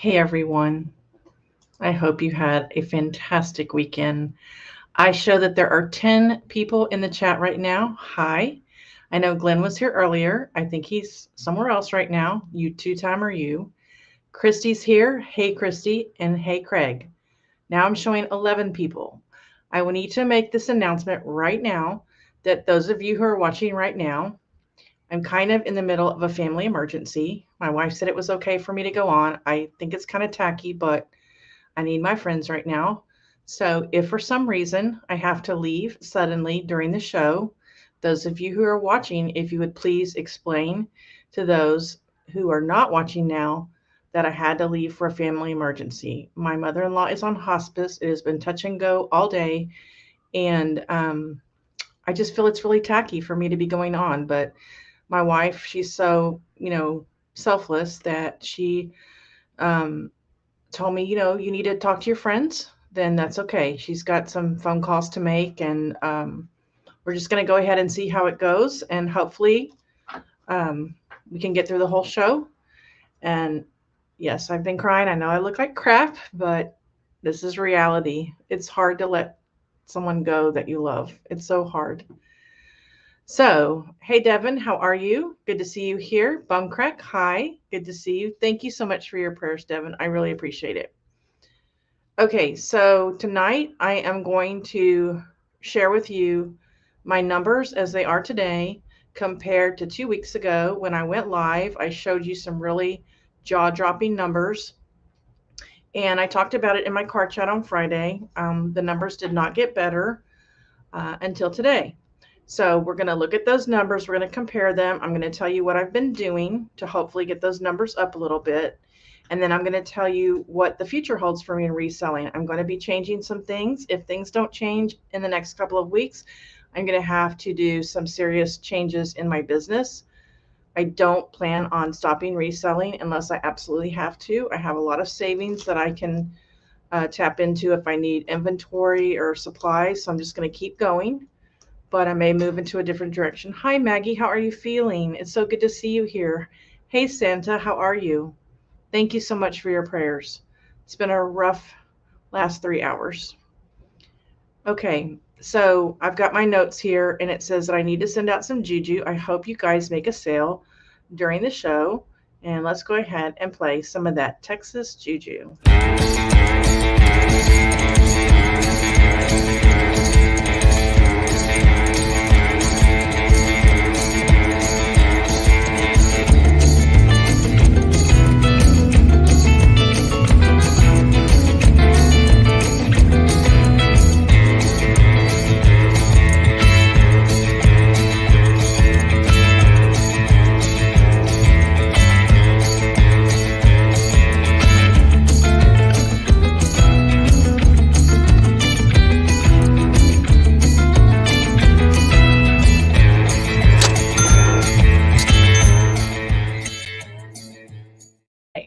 Hey everyone, I hope you had a fantastic weekend. I show that there are 10 people in the chat right now. Hi. I know Glenn was here earlier. I think he's somewhere else right now. You two-timer you. Christy's here. Hey Christy and hey Craig. Now I'm showing 11 people. I will need to make this announcement right now that those of you who are watching right now, I'm kind of in the middle of a family emergency. My wife said it was okay for me to go on. I think it's kind of tacky, but I need my friends right now. So if for some reason I have to leave suddenly during the show, those of you who are watching, if you would please explain to those who are not watching now that I had to leave for a family emergency. My mother-in-law is on hospice. It has been touch and go all day. And I just feel it's really tacky for me to be going on. But my wife, she's so, selfless that she told me, you need to talk to your friends, then that's okay. She's got some phone calls to make, and we're just going to go ahead and see how it goes. And hopefully we can get through the whole show. And yes, I've been crying. I know I look like crap, but this is reality. It's hard to let someone go that you love. It's so hard. So, hey, Devin, how are you? Good to see you here. Bumcrack, hi. Good to see you. Thank you so much for your prayers, Devin. I really appreciate it. Okay, so tonight I am going to share with you my numbers as they are today compared to 2 weeks ago when I went live. I showed you some really jaw-dropping numbers, and I talked about it in my car chat on Friday. The numbers did not get better until today. So we're going to look at those numbers. We're going to compare them. I'm going to tell you what I've been doing to hopefully get those numbers up a little bit. And then I'm going to tell you what the future holds for me in reselling. I'm going to be changing some things. If things don't change in the next couple of weeks, I'm going to have to do some serious changes in my business. I don't plan on stopping reselling unless I absolutely have to. I have a lot of savings that I can tap into if I need inventory or supplies. So I'm just going to keep going, but I may move into a different direction. Hi, Maggie. How are you feeling? It's so good to see you here. Hey, Santa. How are you? Thank you so much for your prayers. It's been a rough last 3 hours. Okay, so I've got my notes here, and it says that I need to send out some juju. I hope you guys make a sale during the show. And let's go ahead and play some of that Texas juju.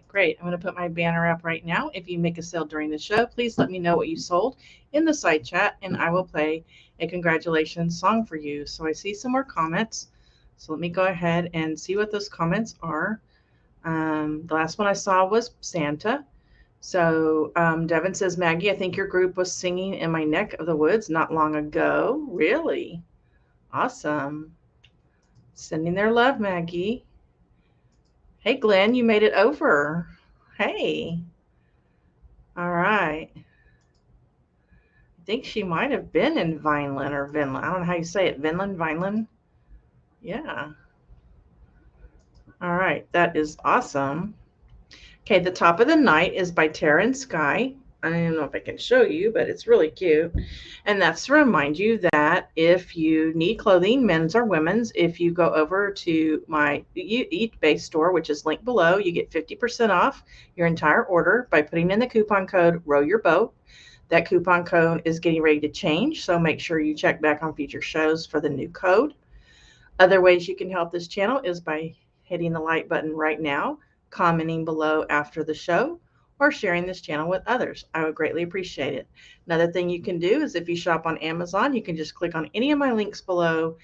Great. I'm going to put my banner up right now. If you make a sale during the show, please let me know what you sold in the side chat, and I will play a congratulations song for you. So I see some more comments. So let me go ahead and see what those comments are. The last one I saw was Santa. So Devin says, Maggie, I think your group was singing in my neck of the woods not long ago. Really? Awesome. Sending their love, Maggie. Hey, Glenn, you made it over. Hey. All right. I think she might have been in Vineland or Vinland. I don't know how you say it. Vineland? Yeah. All right. That is awesome. Okay, The Top of the Night is by Tara and Sky. I don't know if I can show you, but it's really cute. And that's to remind you that if you need clothing, men's or women's, if you go over to my Eat-Based store, which is linked below, you get 50% off your entire order by putting in the coupon code Row Your Boat. That coupon code is getting ready to change, so make sure you check back on future shows for the new code. Other ways you can help this channel is by hitting the like button right now, commenting below after the show, or sharing this channel with others. I would greatly appreciate it. Another thing you can do is if you shop on Amazon, you can just click on any of my links below,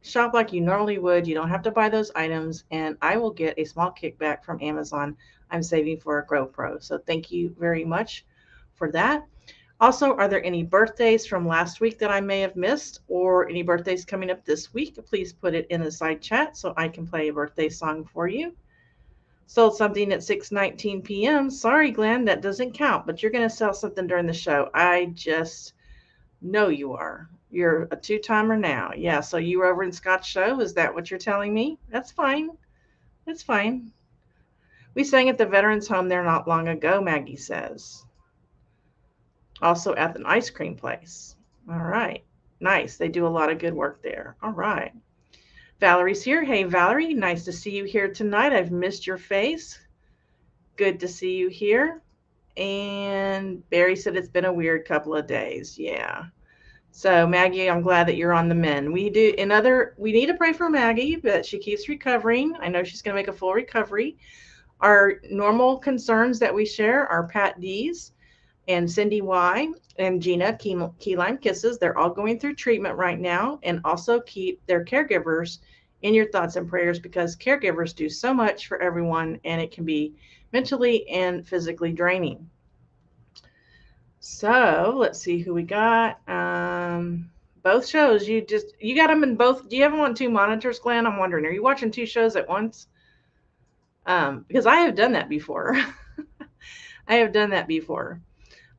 shop like you normally would. You don't have to buy those items, and I will get a small kickback from Amazon. I'm saving for a GoPro. So thank you very much for that. Also, are there any birthdays from last week that I may have missed or any birthdays coming up this week? Please put it in the side chat so I can play a birthday song for you. Sold something at 6:19 p.m. Sorry, Glenn, that doesn't count, but you're going to sell something during the show. I just know you are. You're a two-timer now. Yeah, so you were over in Scott's show. Is that what you're telling me? That's fine. That's fine. We sang at the Veterans Home there not long ago, Maggie says. Also at an ice cream place. All right. Nice. They do a lot of good work there. All right. Valerie's here. Hey, Valerie. Nice to see you here tonight. I've missed your face. Good to see you here. And Barry said it's been a weird couple of days. Yeah. So Maggie, I'm glad that you're on the mend. We need to pray for Maggie, but she keeps recovering. I know she's going to make a full recovery. Our normal concerns that we share are Pat D's and Cindy Y and Gina Key Lime Kisses. They're all going through treatment right now, and also keep their caregivers in your thoughts and prayers because caregivers do so much for everyone, and it can be mentally and physically draining. So let's see who we got. Both shows, you got them in both. Do you have them on two monitors, Glenn? I'm wondering, are you watching two shows at once? Because I have done that before. I have done that before.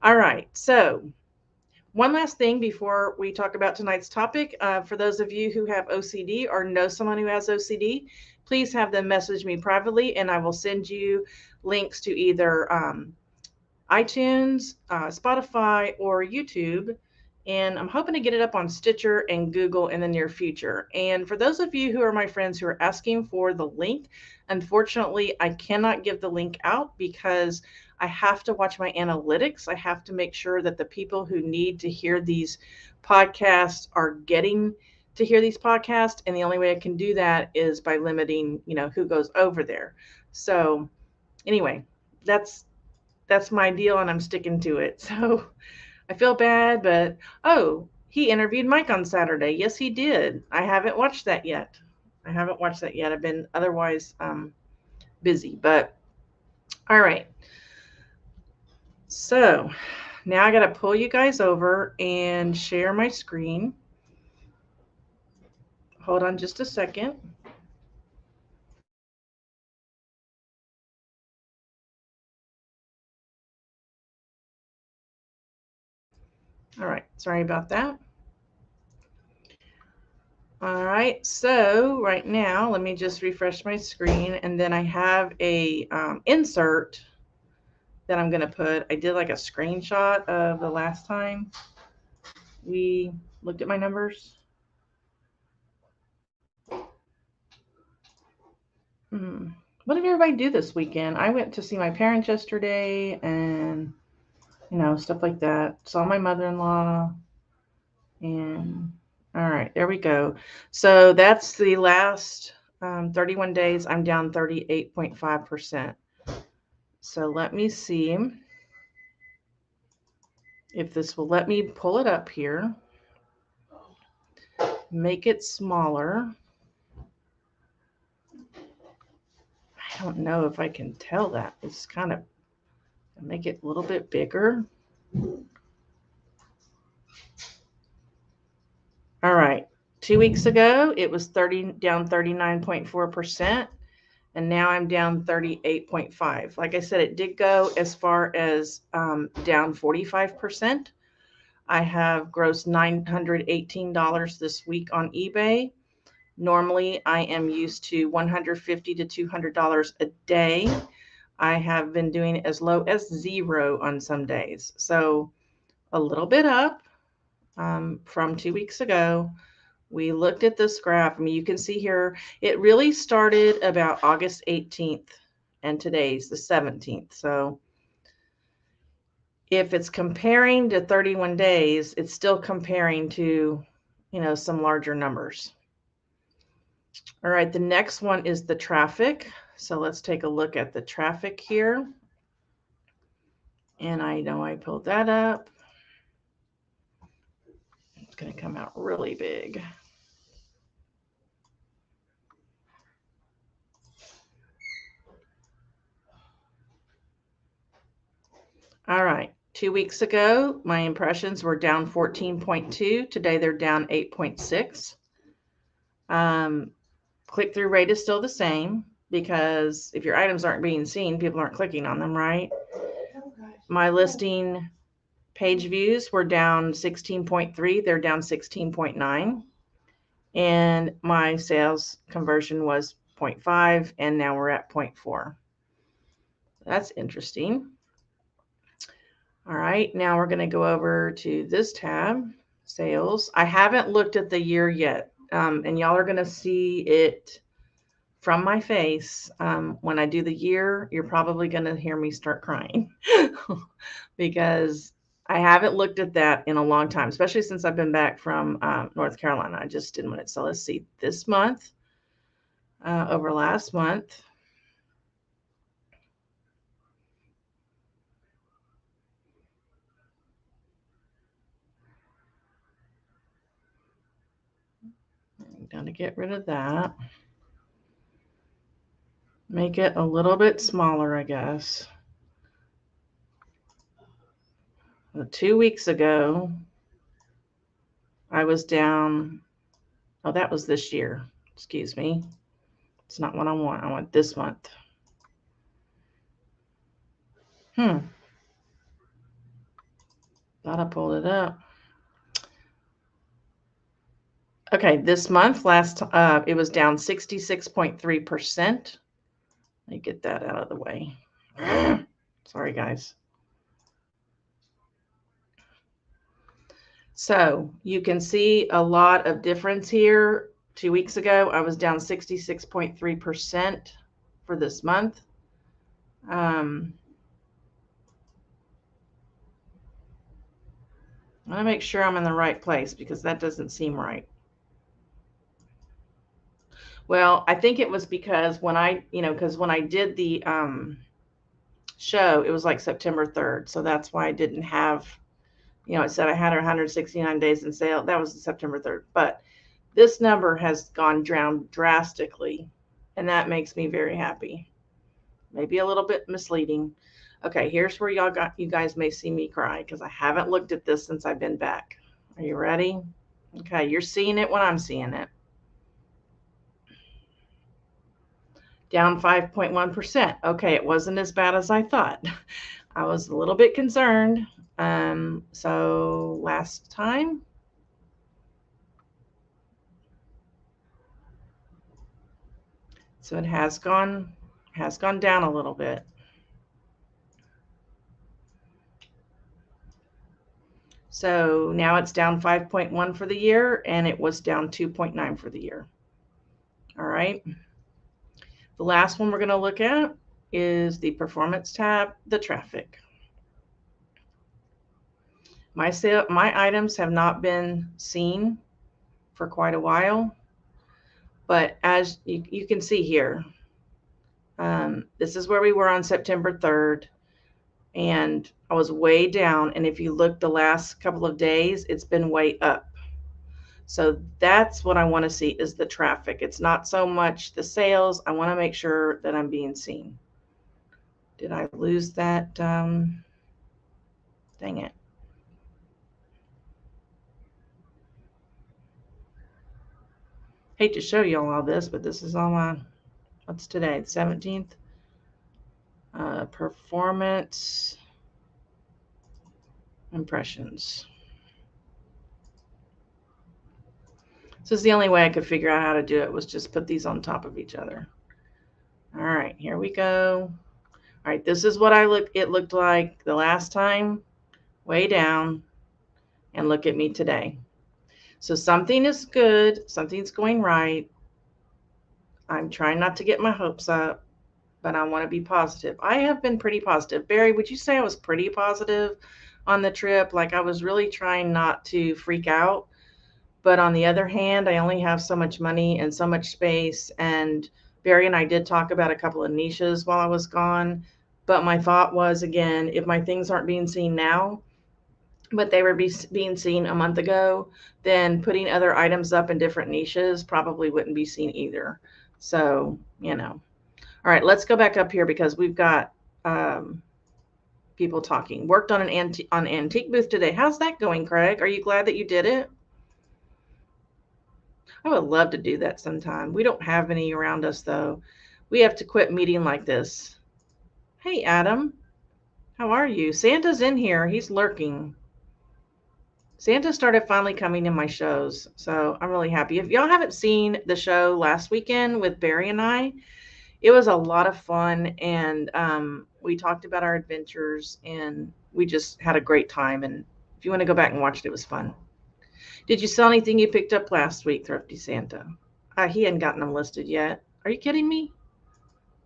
All right. So one last thing before we talk about tonight's topic. For those of you who have OCD or know someone who has OCD, please have them message me privately, and I will send you links to either iTunes, Spotify, or YouTube. And I'm hoping to get it up on Stitcher and Google in the near future. And for those of you who are my friends who are asking for the link, unfortunately, I cannot give the link out because I have to watch my analytics. I have to make sure that the people who need to hear these podcasts are getting to hear these podcasts. And the only way I can do that is by limiting, who goes over there. So anyway, that's my deal, and I'm sticking to it. So I feel bad, but he interviewed Mike on Saturday. Yes, he did. I haven't watched that yet. I've been otherwise busy, but all right. So now I got to pull you guys over and share my screen. Hold on just a second. All right. Sorry about that. All right, so right now, let me just refresh my screen, and then I have a insert that I'm going to put. I did like a screenshot of the last time we looked at my numbers. What did everybody do this weekend? I went to see my parents yesterday and, stuff like that. Saw my mother-in-law. And all right, there we go. So that's the last 31 days. I'm down 38.5%. So let me see if this will let me pull it up here. Make it smaller. I don't know if I can tell that. It's kind of make it a little bit bigger. All right. 2 weeks ago, it was down 39.4%, and now I'm down 38.5. Like I said, it did go as far as down 45%. I have grossed $918 this week on eBay. Normally, I am used to $150 to $200 a day. I have been doing as low as $0 on some days. So a little bit up from 2 weeks ago. We looked at this graph. I mean, you can see here, it really started about August 18th, and today's the 17th. So if it's comparing to 31 days, it's still comparing to, some larger numbers. All right, the next one is the traffic. So let's take a look at the traffic here. And I know I pulled that up. It's going to come out really big. All right. 2 weeks ago, my impressions were down 14.2. Today, they're down 8.6. Click-through rate is still the same because if your items aren't being seen, people aren't clicking on them, right? My listing page views were down 16.3. They're down 16.9. And my sales conversion was 0.5, and now we're at 0.4. That's interesting. All right, now we're going to go over to this tab, sales. I haven't looked at the year yet, and y'all are going to see it from my face. When I do the year, you're probably going to hear me start crying because I haven't looked at that in a long time, especially since I've been back from North Carolina. I just didn't want it. So let's see, this month over last month. I'm going to get rid of that. Make it a little bit smaller, I guess. 2 weeks ago, I was down. Oh, that was this year. Excuse me. It's not what I want. I want this month. Thought I pulled it up. Okay, this month, it was down 66.3%. Let me get that out of the way. Sorry, guys. So you can see a lot of difference here. 2 weeks ago, I was down 66.3% for this month. I want to make sure I'm in the right place because that doesn't seem right. Well, I think it was because when I did the show, it was like September 3rd. So that's why I didn't have, it said I had 169 days in sale. That was September 3rd. But this number has gone down drastically, and that makes me very happy. Maybe a little bit misleading. Okay, here's where you guys may see me cry because I haven't looked at this since I've been back. Are you ready? Okay, you're seeing it when I'm seeing it. Down 5.1%. Okay, it wasn't as bad as I thought. I was a little bit concerned. So last time, so it has gone down a little bit. So now it's down 5.1 for the year, and it was down 2.9 for the year. All right. The last one we're going to look at is the performance tab, the traffic. My items have not been seen for quite a while, but as you can see here, this is where we were on September 3rd, and I was way down. And if you look the last couple of days, it's been way up. So that's what I want to see is the traffic. It's not so much the sales. I want to make sure that I'm being seen. Did I lose that? Dang it. Hate to show y'all all this, but this is all my, what's today? The 17th. Performance impressions. This is the only way I could figure out how to do it, was just put these on top of each other. All right, here we go. All right, this is what it looked like the last time, way down, and look at me today. So something is good, something's going right. I'm trying not to get my hopes up, but I want to be positive. I have been pretty positive. Barry, would you say I was pretty positive on the trip? Like I was really trying not to freak out. But on the other hand, I only have so much money and so much space. And Barry and I did talk about a couple of niches while I was gone. But my thought was, again, if my things aren't being seen now, but they were being seen a month ago, then putting other items up in different niches probably wouldn't be seen either. So, All right, let's go back up here because we've got people talking. Worked on an antique booth today. How's that going, Craig? Are you glad that you did it? I would love to do that sometime. We don't have any around us, though. We have to quit meeting like this. Hey, Adam. How are you? Santa's in here. He's lurking. Santa started finally coming to my shows, so I'm really happy. If y'all haven't seen the show last weekend with Barry and I, it was a lot of fun, and we talked about our adventures, and we just had a great time. And if you want to go back and watch it, it was fun. Did you sell anything you picked up last week, Thrifty Santa? He hadn't gotten them listed yet. Are you kidding me?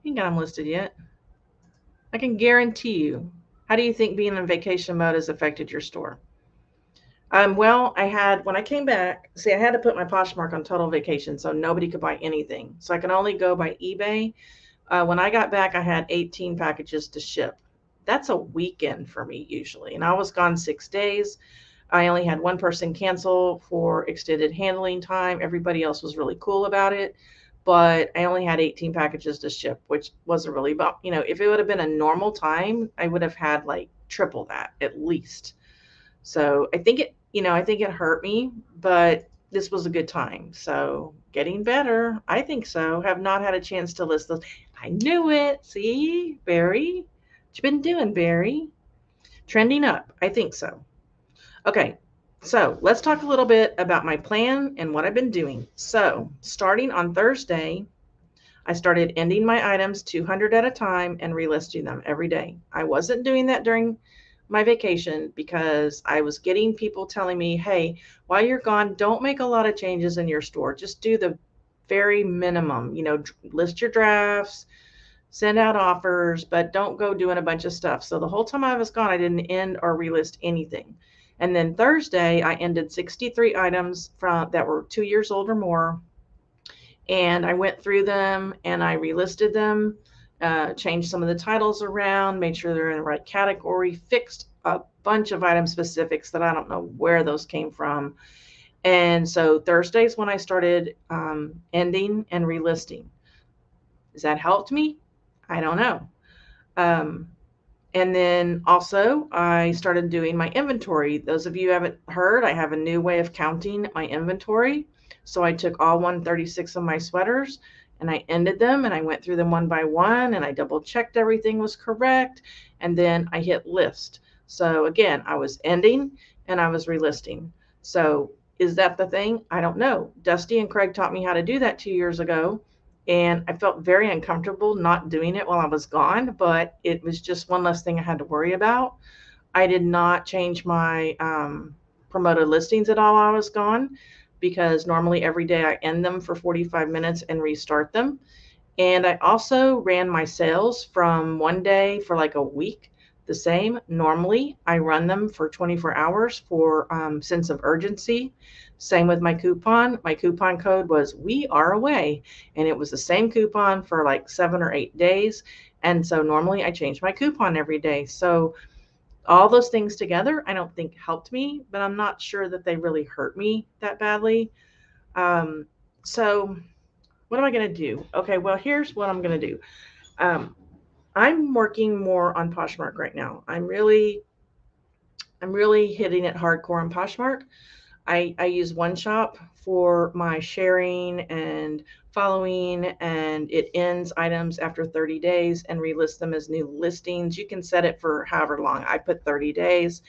He ain't got them listed yet. I can guarantee you. How do you think being in vacation mode has affected your store? Well, when I came back, see, I had to put my Poshmark on total vacation, so nobody could buy anything. So I can only go by eBay. When I got back, I had 18 packages to ship. That's a weekend for me usually, and I was gone 6 days. I only had one person cancel for extended handling time. Everybody else was really cool about it, but I only had 18 packages to ship, which wasn't really about, if it would have been a normal time, I would have had like triple that at least. So I think it hurt me, but this was a good time. So getting better. I think so. Have not had a chance to list those. I knew it. See, Barry, what you been doing, Barry? Trending up. I think so. Okay. So let's talk a little bit about my plan and what I've been doing. So starting on Thursday, I started ending my items 200 at a time and relisting them every day. I wasn't doing that during my vacation because I was getting people telling me, hey, while you're gone, don't make a lot of changes in your store. Just do the very minimum, list your drafts, send out offers, but don't go doing a bunch of stuff. So the whole time I was gone, I didn't end or relist anything. And then Thursday, I ended 63 items that were 2 years old or more. And I went through them and I relisted them. Changed some of the titles around, made sure they're in the right category, fixed a bunch of item specifics that I don't know where those came from. And so Thursday's when I started ending and relisting. Has that helped me? I don't know. And then also I started doing my inventory. Those of you who haven't heard, I have a new way of counting my inventory. So I took all 136 of my sweaters and I ended them and I went through them one by one and I double checked everything was correct. And then I hit list. So again, I was ending and I was relisting. So is that the thing? I don't know. Dusty and Craig taught me how to do that 2 years ago. And I felt very uncomfortable not doing it while I was gone, but it was just one less thing I had to worry about. I did not change my promoted listings at all while I was gone, because normally every day I end them for 45 minutes and restart them. And I also ran my sales from one day for like a week the same. Normally I run them for 24 hours for sense of urgency. Same with my coupon. My coupon code was "We Are Away," and it was the same coupon for like 7 or 8 days. And so normally I change my coupon every day. So all those things together, I don't think helped me, but I'm not sure that they really hurt me that badly. So what am I going to do? Okay, well, here's what I'm going to do. I'm working more on Poshmark right now. I'm really hitting it hardcore on Poshmark. I use One Shop for my sharing and following, and it ends items after 30 days and relists them as new listings. You can set it for however long. I put 30 days.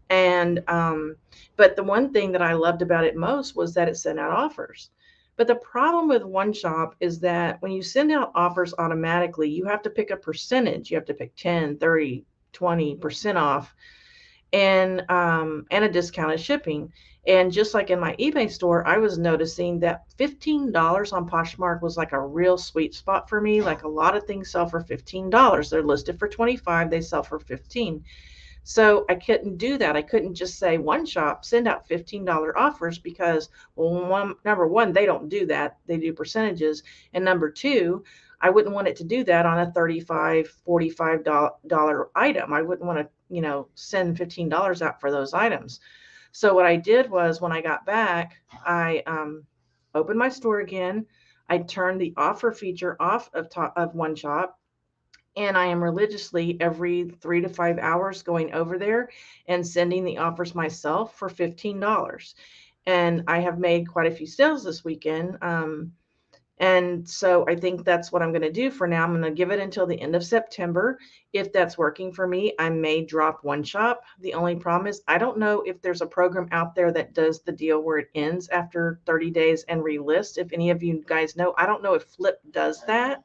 And but the one thing that I loved about it most was that it sent out offers. But the problem with One Shop is that when you send out offers automatically, you have to pick a percentage. You have to pick 10, 30, 20% off and a discounted shipping. And just like in my eBay store, I was noticing that $15 on Poshmark was like a real sweet spot for me. Like a lot of things sell for $15. They're listed for 25, they sell for 15. So I couldn't do that. I couldn't just say One Shop, send out $15 offers because, well, number one, they don't do that. They do percentages. And number two, I wouldn't want it to do that on a $35, $45 item. I wouldn't want to, send $15 out for those items. So what I did was when I got back, I opened my store again. I turned the offer feature off of One Shop. And I am religiously every 3 to 5 hours going over there and sending the offers myself for $15. And I have made quite a few sales this weekend. And so I think that's what I'm going to do for now. I'm going to give it until the end of September. If that's working for me, I may drop one shop. The only problem is I don't know if there's a program out there that does the deal where it ends after 30 days and relist. If any of you guys know, I don't know if Flip does that.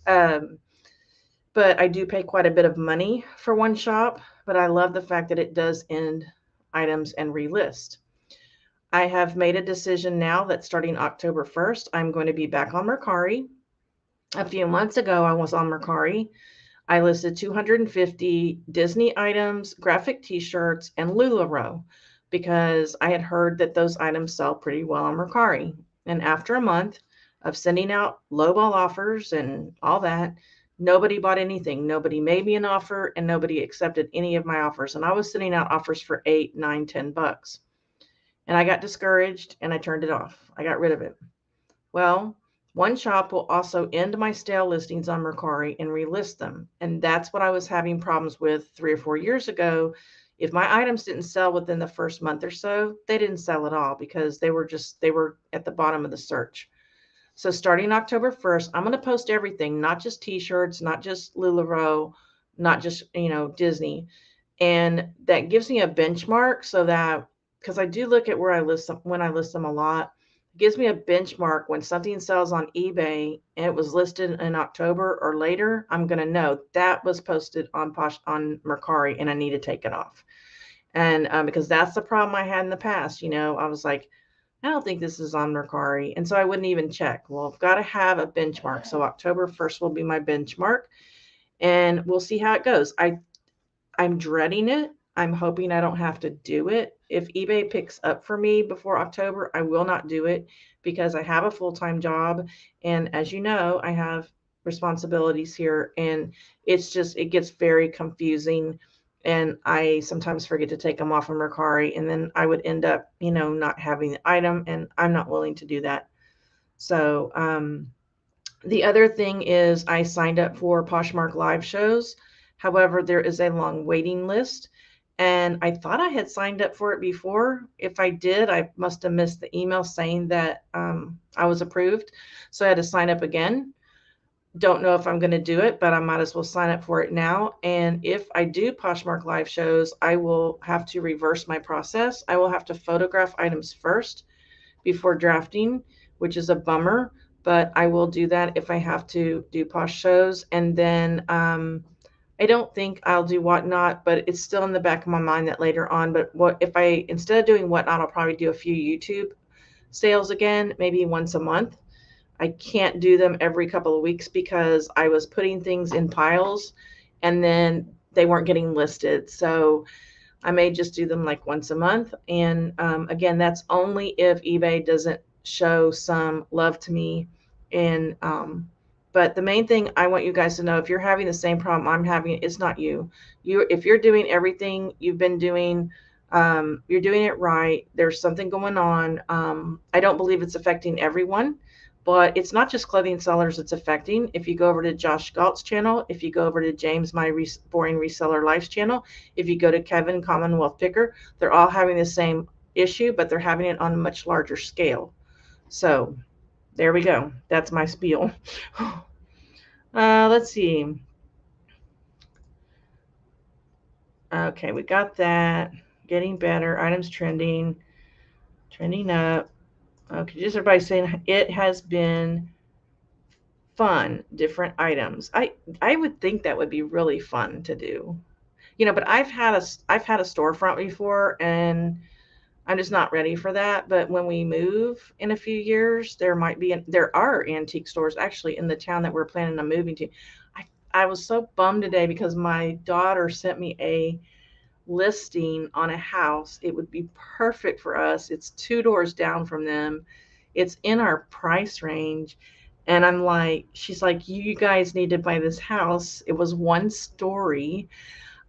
But I do pay quite a bit of money for one shop, but I love the fact that it does end items and relist. I have made a decision now that starting October 1st, I'm going to be back on Mercari. A few months ago, I was on Mercari. I listed 250 Disney items, graphic t-shirts, and LuLaRoe because I had heard that those items sell pretty well on Mercari. And after a month of sending out lowball offers and all that, nobody bought anything. Nobody made me an offer and nobody accepted any of my offers. And I was sending out offers for $8, $9, $10. And I got discouraged and I turned it off. I got rid of it. Well, one shop will also end my stale listings on Mercari and relist them. And that's what I was having problems with 3 or 4 years ago. If my items didn't sell within the first month or so, they didn't sell at all because they were at the bottom of the search. So starting October 1st, I'm going to post everything, not just t-shirts, not just LuLaRoe, not just, Disney. And that gives me a benchmark so that, because I do look at where I list them, when I list them a lot, it gives me a benchmark when something sells on eBay and it was listed in October or later, I'm going to know that was posted on Mercari and I need to take it off. And because that's the problem I had in the past, I was like, I don't think this is on Mercari. And so I wouldn't even check. Well, I've got to have a benchmark. So October 1st will be my benchmark and we'll see how it goes. I'm dreading it. I'm hoping I don't have to do it. If eBay picks up for me before October, I will not do it because I have a full-time job. And as you know, I have responsibilities here and it gets very confusing. And I sometimes forget to take them off of Mercari and then I would end up, not having the item and I'm not willing to do that. So, the other thing is I signed up for Poshmark live shows. However, there is a long waiting list and I thought I had signed up for it before. If I did, I must have missed the email saying that I was approved. So I had to sign up again. Don't know if I'm going to do it, but I might as well sign up for it now. And if I do Poshmark live shows, I will have to reverse my process. I will have to photograph items first before drafting, which is a bummer, but I will do that if I have to do Posh shows. And then I don't think I'll do Whatnot, but it's still in the back of my mind that later on. But instead of doing Whatnot, I'll probably do a few YouTube sales again, maybe once a month. I can't do them every couple of weeks because I was putting things in piles and then they weren't getting listed. So I may just do them like once a month. And again, that's only if eBay doesn't show some love to me. And but the main thing I want you guys to know, if you're having the same problem I'm having, it's not you. If you're doing everything you've been doing, you're doing it right. There's something going on. I don't believe it's affecting everyone. But it's not just clothing sellers it's affecting. If you go over to Josh Galt's channel, if you go over to James, my Boring Reseller Life's channel, if you go to Kevin, Commonwealth Picker, they're all having the same issue, but they're having it on a much larger scale. So there we go. That's my spiel. Let's see. Okay, we got that. Getting better. Items trending up. Okay, just everybody saying it has been fun, different items. I would think that would be really fun to do, but I've had a storefront before and I'm just not ready for that. But when we move in a few years, there are antique stores actually in the town that we're planning on moving to. I was so bummed today because my daughter sent me a listing on a house. It would be perfect for us. It's 2 doors down from them. It's in our price range. And I'm like, she's like, you guys need to buy this house. It was 1 story.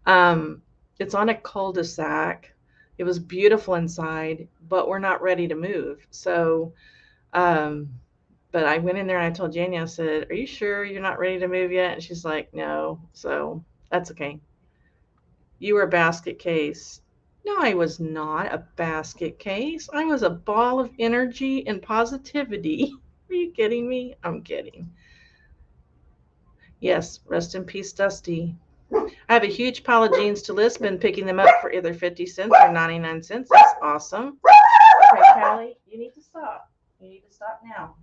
It's on a cul-de-sac. It was beautiful inside, but we're not ready to move. So But I went in there and I told Janie, I said, are you sure you're not ready to move yet? And she's like, no. So that's okay. You were a basket case. No, I was not a basket case. I was a ball of energy and positivity. Are you kidding me? I'm kidding. Yes, rest in peace, Dusty. I have a huge pile of jeans to list. Been picking them up for either 50 cents or 99 cents. That's awesome. Okay, Callie, you need to stop. You need to stop now.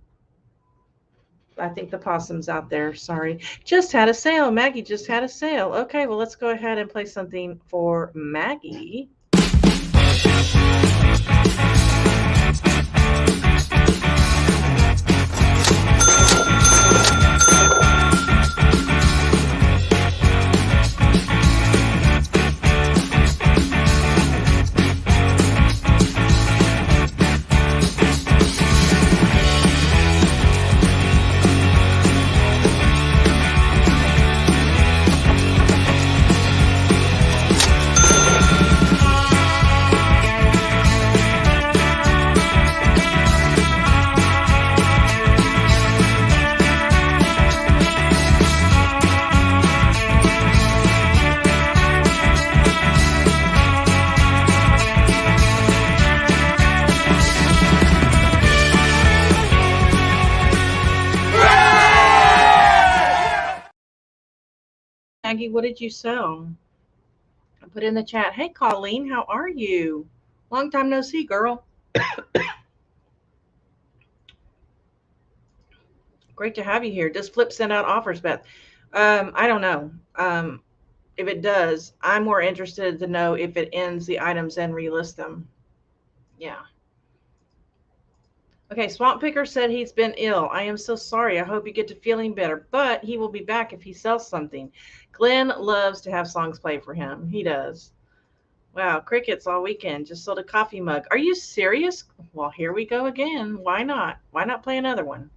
I think the possum's out there. Sorry. Just had a sale. Maggie just had a sale. Okay, well, let's go ahead and play something for Maggie. Maggie, what did you sell? I put in the chat, hey, Colleen, how are you? Long time no see, girl. Great to have you here. Does Flip send out offers, Beth? I don't know. If it does, I'm more interested to know if it ends the items and relist them. Yeah. Okay, Swamp Picker said he's been ill. I am so sorry. I hope you get to feeling better, but he will be back if he sells something. Glenn loves to have songs played for him. He does. Wow, crickets all weekend. Just sold a coffee mug. Are you serious? Well, here we go again. Why not? Why not play another one?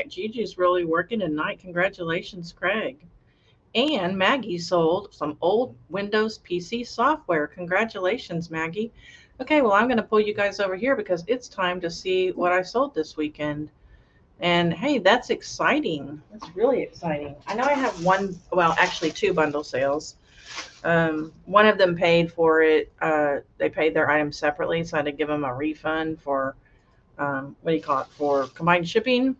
Gigi's really working tonight. Congratulations, Craig. And Maggie sold some old Windows PC software. Congratulations, Maggie. Okay, well, I'm going to pull you guys over here because it's time to see what I sold this weekend. And hey, that's exciting. That's really exciting. I know I have one, well, actually two bundle sales. One of them paid for it. They paid their items separately, so I had to give them a refund for, for combined shipping.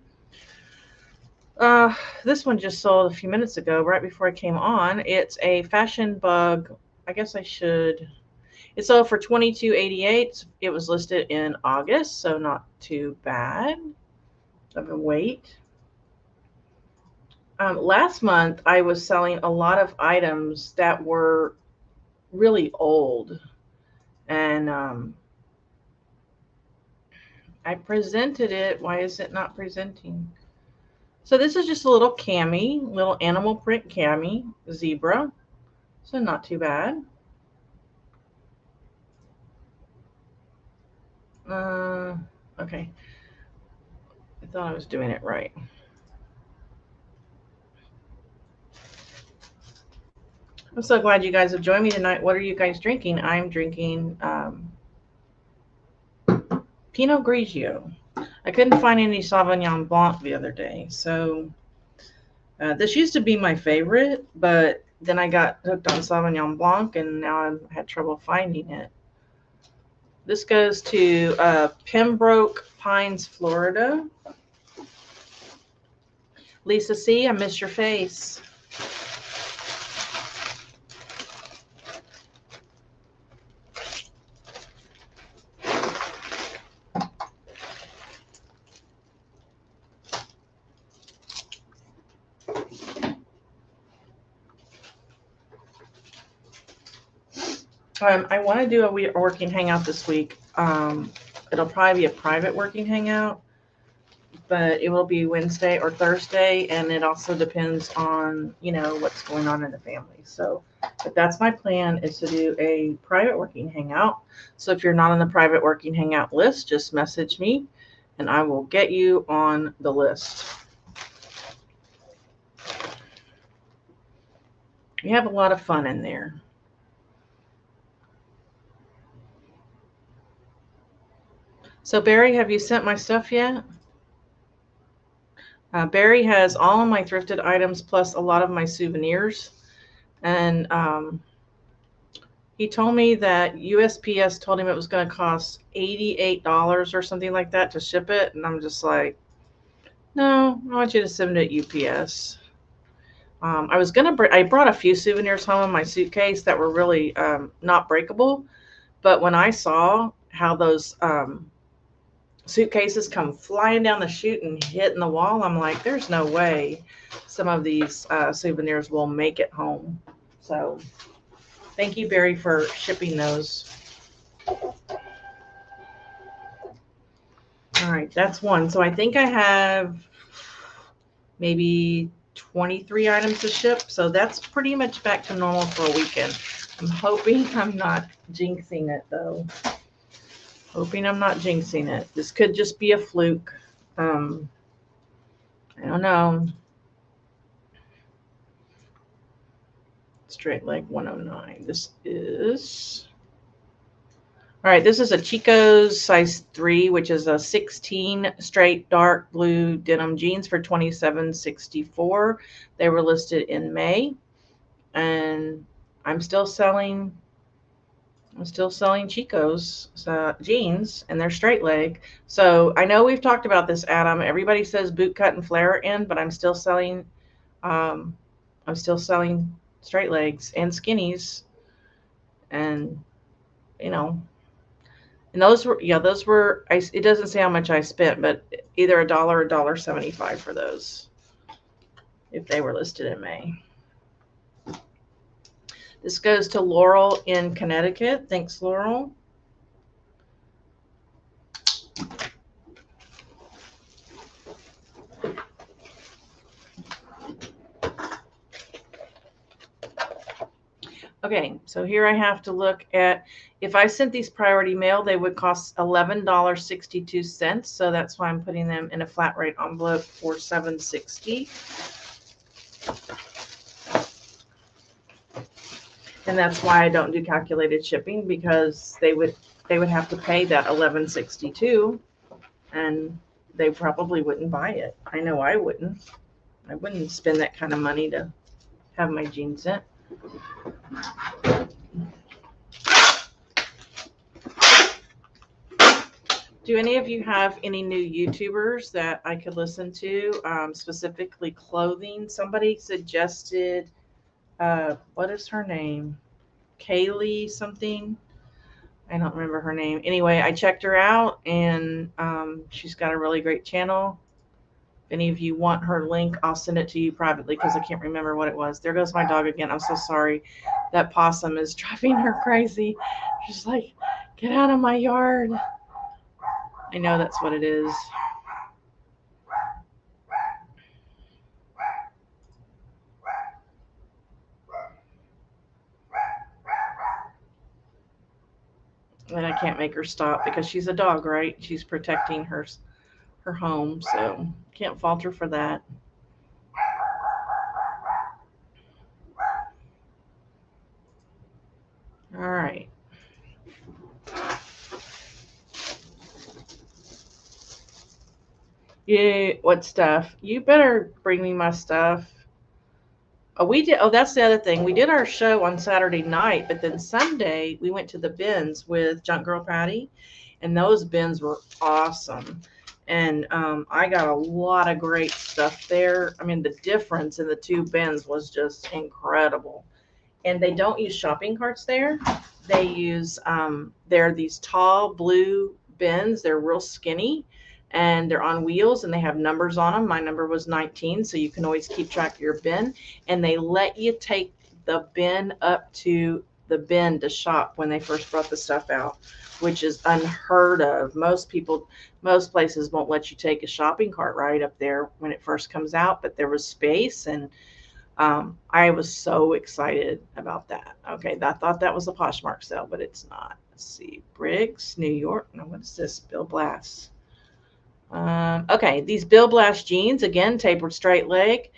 This one just sold a few minutes ago, right before I came on. It's a Fashion Bug. I guess I should. It sold for $22.88. It was listed in August, so not too bad of a wait. Last month, I was selling a lot of items that were really old, and I presented it. Why is it not presenting? So this is just a little cami, little animal print cami, zebra. So not too bad. Okay. I thought I was doing it right. I'm so glad you guys have joined me tonight. What are you guys drinking? I'm drinking Pinot Grigio. I couldn't find any Sauvignon Blanc the other day. So this used to be my favorite, but then I got hooked on Sauvignon Blanc, and now I had trouble finding it. This goes to Pembroke Pines, Florida. Lisa C., I miss your face. I want to do a working hangout this week. It'll probably be a private working hangout, but it will be Wednesday or Thursday, and it also depends on, you know, what's going on in the family. So, but that's my plan, is to do a private working hangout. So if you're not on the private working hangout list, just message me and I will get you on the list. We have a lot of fun in there. So Barry, have you sent my stuff yet? Barry has all of my thrifted items plus a lot of my souvenirs. And he told me that USPS told him it was going to cost $88 or something like that to ship it. And I'm just like, no, I want you to send it at UPS. I brought a few souvenirs home in my suitcase that were really not breakable. But when I saw how those suitcases come flying down the chute and hitting the wall, I'm like, there's no way some of these souvenirs will make it home. So thank you, Barry, for shipping those. All right, that's one. So I think I have maybe 23 items to ship. So that's pretty much back to normal for a weekend. I'm hoping I'm not jinxing it, though. Hoping I'm not jinxing it. This could just be a fluke. I don't know. Straight leg 109. This is... All right, this is a Chico's size 3, which is a 16 straight dark blue denim jeans for $27.64. They were listed in May, and I'm still selling Chico's jeans, and they're straight leg. So I know we've talked about this, Adam. Everybody says boot cut and flare are in, but I'm still selling straight legs and skinnies, and you know. And those were, it doesn't say how much I spent, but either $1 or $1.75 for those, if they were listed in May. This goes to Laurel in Connecticut. Thanks, Laurel. Okay, so here I have to look at, if I sent these priority mail, they would cost $11.62. So that's why I'm putting them in a flat rate envelope for $7.60. And that's why I don't do calculated shipping, because they would have to pay that $11.62, and they probably wouldn't buy it. I know I wouldn't. I wouldn't spend that kind of money to have my jeans sent. Do any of you have any new YouTubers that I could listen to, specifically clothing? Somebody suggested, what is her name? Kaylee something. I don't remember her name. Anyway, I checked her out, and she's got a really great channel. If any of you want her link, I'll send it to you privately, because I can't remember what it was. There goes my dog again. I'm so sorry. That possum is driving her crazy. She's like, get out of my yard. I know that's what it is. And I can't make her stop, because she's a dog, right? She's protecting her home, so can't fault her for that. All right. Yeah, what stuff? You better bring me my stuff. Oh, we did. Oh, that's the other thing. We did our show on Saturday night, but then Sunday we went to the bins with Junk Girl Patty, and those bins were awesome. And I got a lot of great stuff there. I mean, the difference in the two bins was just incredible. And they don't use shopping carts there. They use, they're these tall blue bins. They're real skinny, and they're on wheels, and they have numbers on them. My number was 19, so you can always keep track of your bin. And they let you take the bin up to the bin to shop when they first brought the stuff out, which is unheard of. Most places won't let you take a shopping cart right up there when it first comes out, but there was space, and I was so excited about that. Okay, I thought that was a Poshmark sale, but it's not. Let's see, Briggs, New York. No, what is this? Bill Blass. Okay, these Bill Blast jeans, again, tapered straight leg,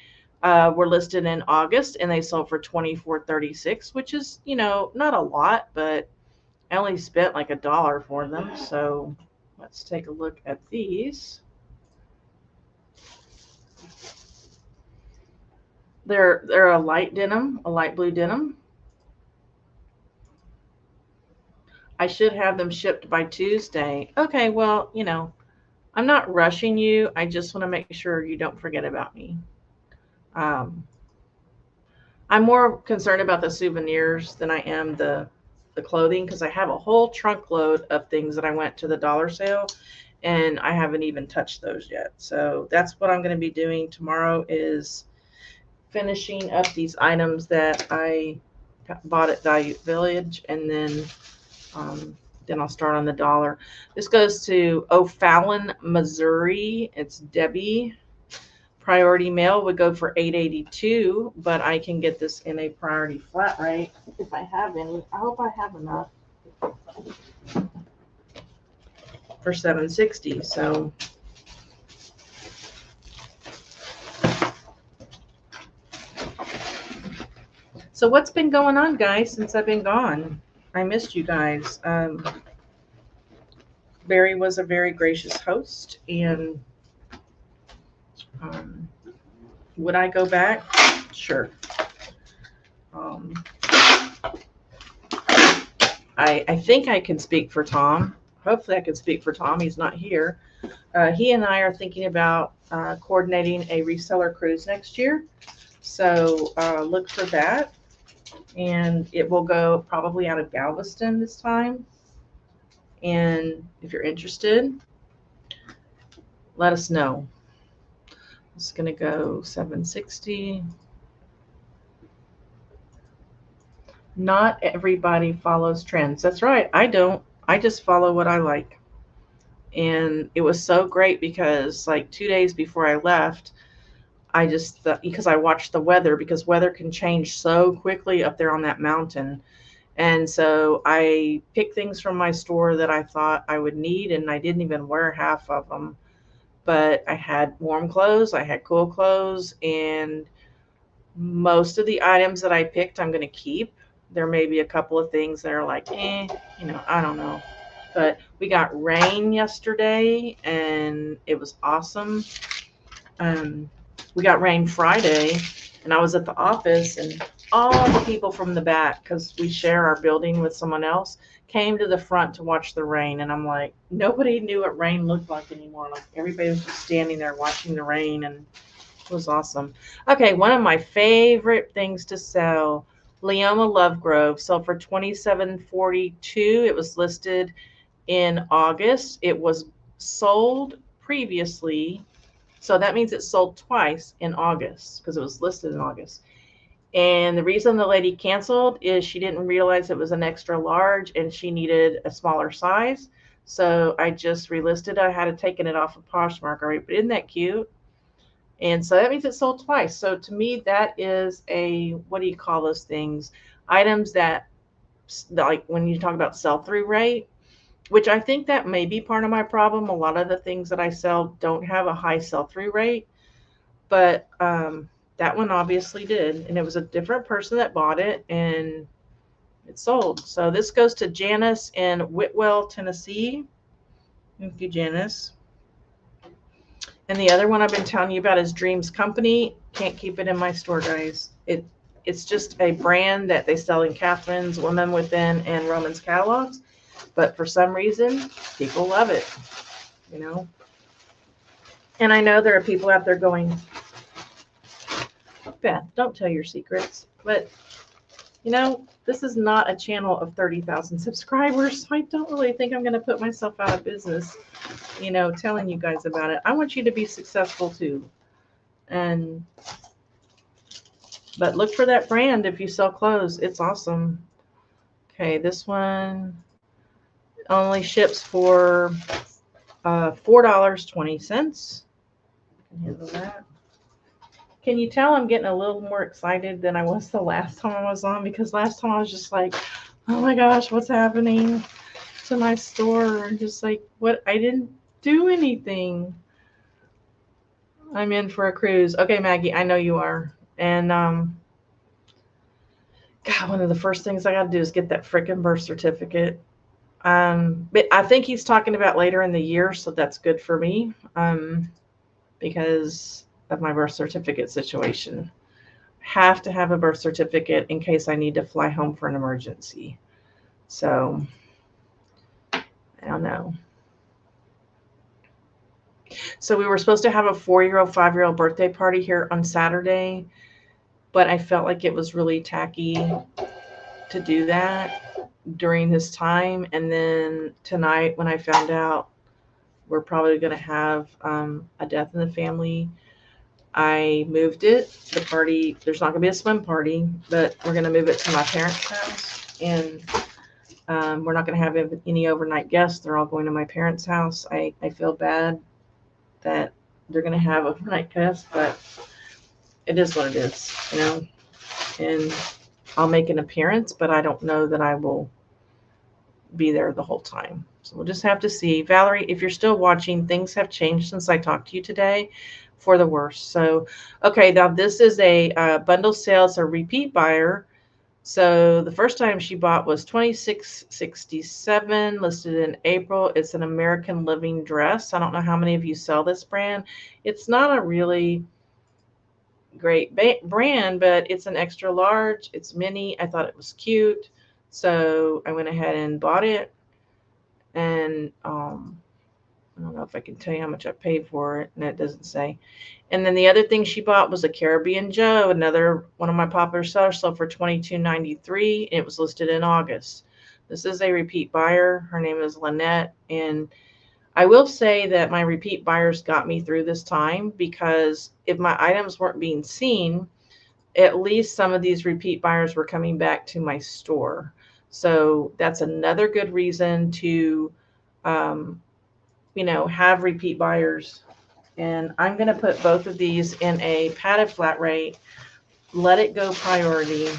were listed in August, and they sold for $24.36, which is, not a lot, but I only spent like $1 for them. So let's take a look at these. They're a light denim, a light blue denim. I should have them shipped by Tuesday. Okay, well, I'm not rushing you. I just want to make sure you don't forget about me. I'm more concerned about the souvenirs than I am the clothing, because I have a whole trunk load of things that I went to the dollar sale, and I haven't even touched those yet. So that's what I'm going to be doing tomorrow, is finishing up these items that I bought at Value Village, and then I'll start on the dollar. This goes to O'Fallon, Missouri. It's Debbie. Priority mail would go for $8.82, but I can get this in a priority flat rate if I have any. I hope I have enough for $7.60. So what's been going on, guys, since I've been gone? I missed you guys. Barry was a very gracious host, and would I go back? Sure. I think I can speak for Tom. Hopefully I can speak for Tom. He's not here. He and I are thinking about coordinating a reseller cruise next year. So look for that. And it will go probably out of Galveston this time. And if you're interested, let us know. It's going to go $7.60. Not everybody follows trends. That's right. I don't. I just follow what I like. And it was so great because like 2 days before I left, I just thought, because I watched the weather, because weather can change so quickly up there on that mountain. And so I picked things from my store that I thought I would need, and I didn't even wear half of them. But I had warm clothes, I had cool clothes, and most of the items that I picked I'm going to keep. There may be a couple of things that are like, I don't know. But we got rain yesterday, and it was awesome. We got rain Friday, and I was at the office, and all the people from the back, because we share our building with someone else, came to the front to watch the rain. And I'm like, nobody knew what rain looked like anymore. Like, everybody was just standing there watching the rain, and it was awesome. Okay, one of my favorite things to sell, Leoma Love Grove, sold for $27.42. It was listed in August. It was sold previously, so that means it sold twice in August because it was listed in August. And the reason the lady canceled is she didn't realize it was an extra large and she needed a smaller size. So I just relisted. I had taken it off of Poshmark already, but isn't that cute? And so that means it sold twice. So to me, that is a, what do you call those things? Items that, like when you talk about sell-through rate, which I think that may be part of my problem. A lot of the things that I sell don't have a high sell-through rate, but that one obviously did. And it was a different person that bought it, and it sold. So this goes to Janice in Whitwell, Tennessee. Thank you, Janice. And the other one I've been telling you about is Dreams Company. Can't keep it in my store, guys. It's just a brand that they sell in Catherine's, Women Within, and Roman's catalogs. But for some reason, people love it, And I know there are people out there going, Beth, don't tell your secrets. But, this is not a channel of 30,000 subscribers. So I don't really think I'm going to put myself out of business, telling you guys about it. I want you to be successful too. But look for that brand if you sell clothes. It's awesome. Okay, this one only ships for $4.20. Can handle that. Can you tell I'm getting a little more excited than I was the last time I was on? Because last time I was just like, oh my gosh, what's happening to my store? And just like, what? I didn't do anything. I'm in for a cruise. Okay, Maggie, I know you are. And God, one of the first things I got to do is get that frickin' birth certificate. But I think he's talking about later in the year, so that's good for me. Because of my birth certificate situation. Have to have a birth certificate in case I need to fly home for an emergency. So, I don't know. So we were supposed to have a 4-year-old, 5-year-old birthday party here on Saturday, but I felt like it was really tacky to do that during this time. And then tonight, when I found out we're probably going to have a death in the family, I moved it. The party, there's not going to be a swim party, but we're going to move it to my parents' house. And we're not going to have any overnight guests. They're all going to my parents' house. I feel bad that they're going to have overnight guests, but it is what it is, you know. And I'll make an appearance, but I don't know that I will be there the whole time. So we'll just have to see. Valerie, if you're still watching, things have changed since I talked to you today for the worse. So, okay, now this is a bundle sale. It's a repeat buyer. So the first time she bought was $26.67, listed in April. It's an American Living dress. I don't know how many of you sell this brand. It's not a really great brand, but it's an extra large. It's mini. I thought it was cute. So I went ahead and bought it. And I don't know if I can tell you how much I paid for it, and it doesn't say. And then the other thing she bought was a Caribbean Joe, another one of my popular sellers, sold for $22.93. It was listed in August. This is a repeat buyer. Her name is Lynette. And I will say that my repeat buyers got me through this time, because if my items weren't being seen, at least some of these repeat buyers were coming back to my store. So that's another good reason to, have repeat buyers. And I'm going to put both of these in a padded flat rate, let it go priority,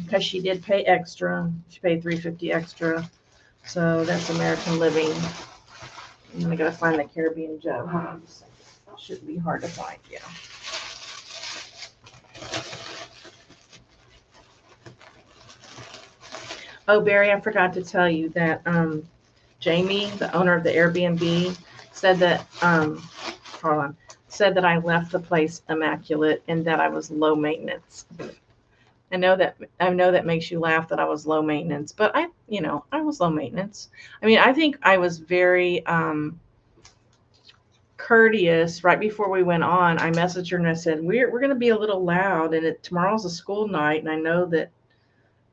because she did pay extra. She paid $3.50 extra. So that's American Living. And I got to find the Caribbean Joe. Hold on a second. That shouldn't be hard to find. Yeah. Oh, Barry, I forgot to tell you that Jamie, the owner of the Airbnb, said that said that I left the place immaculate and that I was low maintenance. I know that makes you laugh, that I was low maintenance, but I was low maintenance. I mean, I think I was very courteous. Right before we went on, I messaged her and I said, we're going to be a little loud, and tomorrow's a school night, and I know that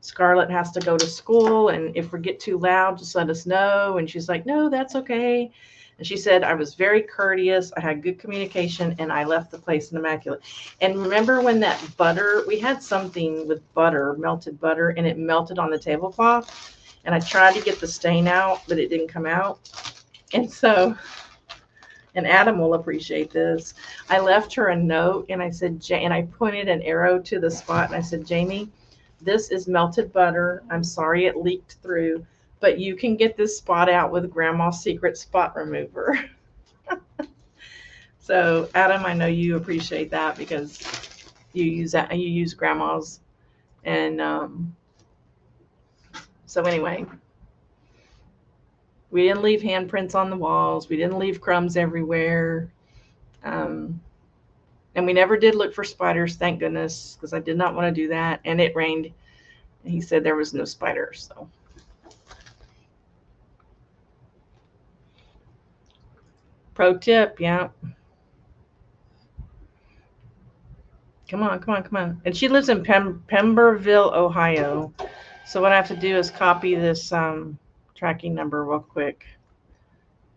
Scarlett has to go to school, and if we get too loud, just let us know. And she's like, no, that's okay. And she said, I was very courteous, I had good communication, and I left the place in immaculate. And remember when that butter, we had something with butter, melted butter, and it melted on the tablecloth, and I tried to get the stain out, but it didn't come out. And so, and Adam will appreciate this, I left her a note, and I said, and I pointed an arrow to the spot, and I said, Jamie, this is melted butter. I'm sorry it leaked through, but you can get this spot out with Grandma's Secret Spot Remover. So, Adam, I know you appreciate that, because you use Grandma's. And so anyway, we didn't leave handprints on the walls. We didn't leave crumbs everywhere. And we never did look for spiders, thank goodness, because I did not want to do that. And it rained. And he said there was no spiders. So, pro tip, yeah. Come on. And she lives in Pemberville, Ohio. So what I have to do is copy this tracking number real quick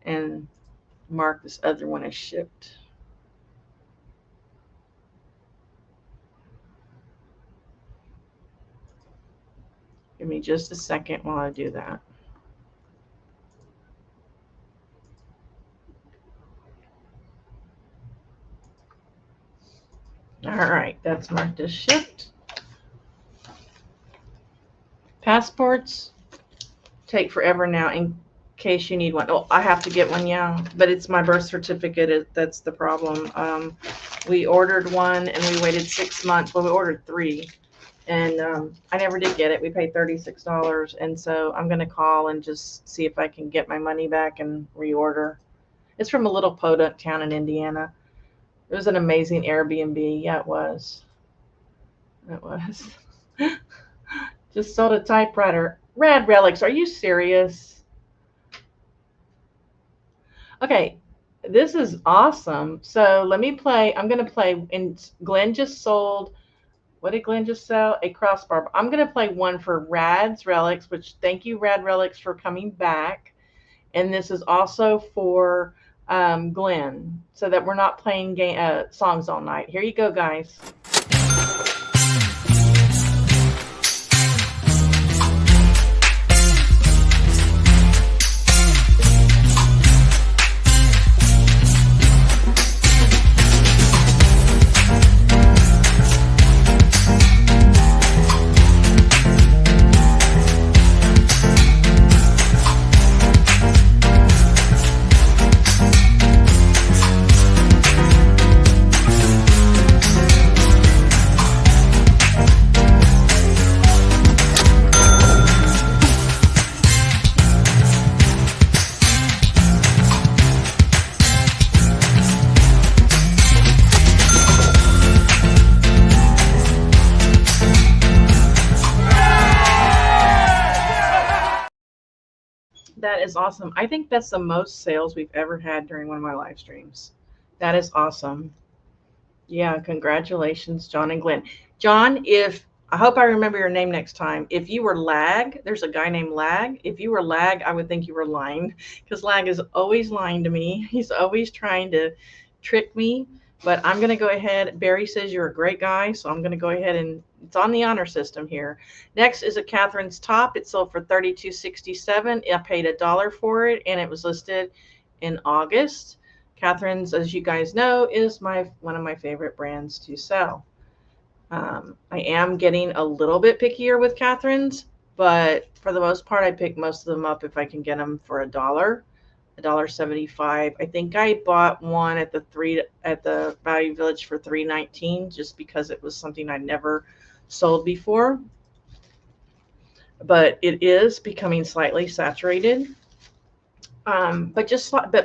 and mark this other one as shipped. Give me just a second while I do that. All right, that's marked as shipped. Passports take forever now in case you need one. Oh, I have to get one, yeah, but it's my birth certificate. That's the problem. We ordered one and we waited 6 months. Well, we ordered 3, and I never did get it. We paid $36, and so I'm going to call and just see if I can get my money back and reorder. It's from a little podunk town in Indiana. It was an amazing Airbnb. Yeah, it was. It was. Just sold a typewriter. Rad Relics, are you serious? Okay, this is awesome. So let me play. I'm going to play, and Glenn just sold, what did Glenn just sell? A crossbar. I'm going to play one for Rad's Relics, which thank you, Rad Relics, for coming back. And this is also for Glenn, so that we're not playing songs all night. Here you go, guys. That is awesome. I think that's the most sales we've ever had during one of my live streams. That is awesome. Yeah, congratulations, John and Glenn. John, I hope I remember your name next time. If you were Lag, there's a guy named Lag. If you were Lag, I would think you were lying, because Lag is always lying to me. He's always trying to trick me. But I'm going to go ahead. Barry says you're a great guy, so I'm going to go ahead and it's on the honor system here. Next is a Catherine's top. It sold for $32.67. I paid $1 for it, and it was listed in August. Catherine's, as you guys know, is one of my favorite brands to sell. I am getting a little bit pickier with Catherine's, but for the most part, I pick most of them up if I can get them for $1.75. I think I bought one at the Value Village for $3.19, just because it was something I never sold before. But it is becoming slightly saturated. But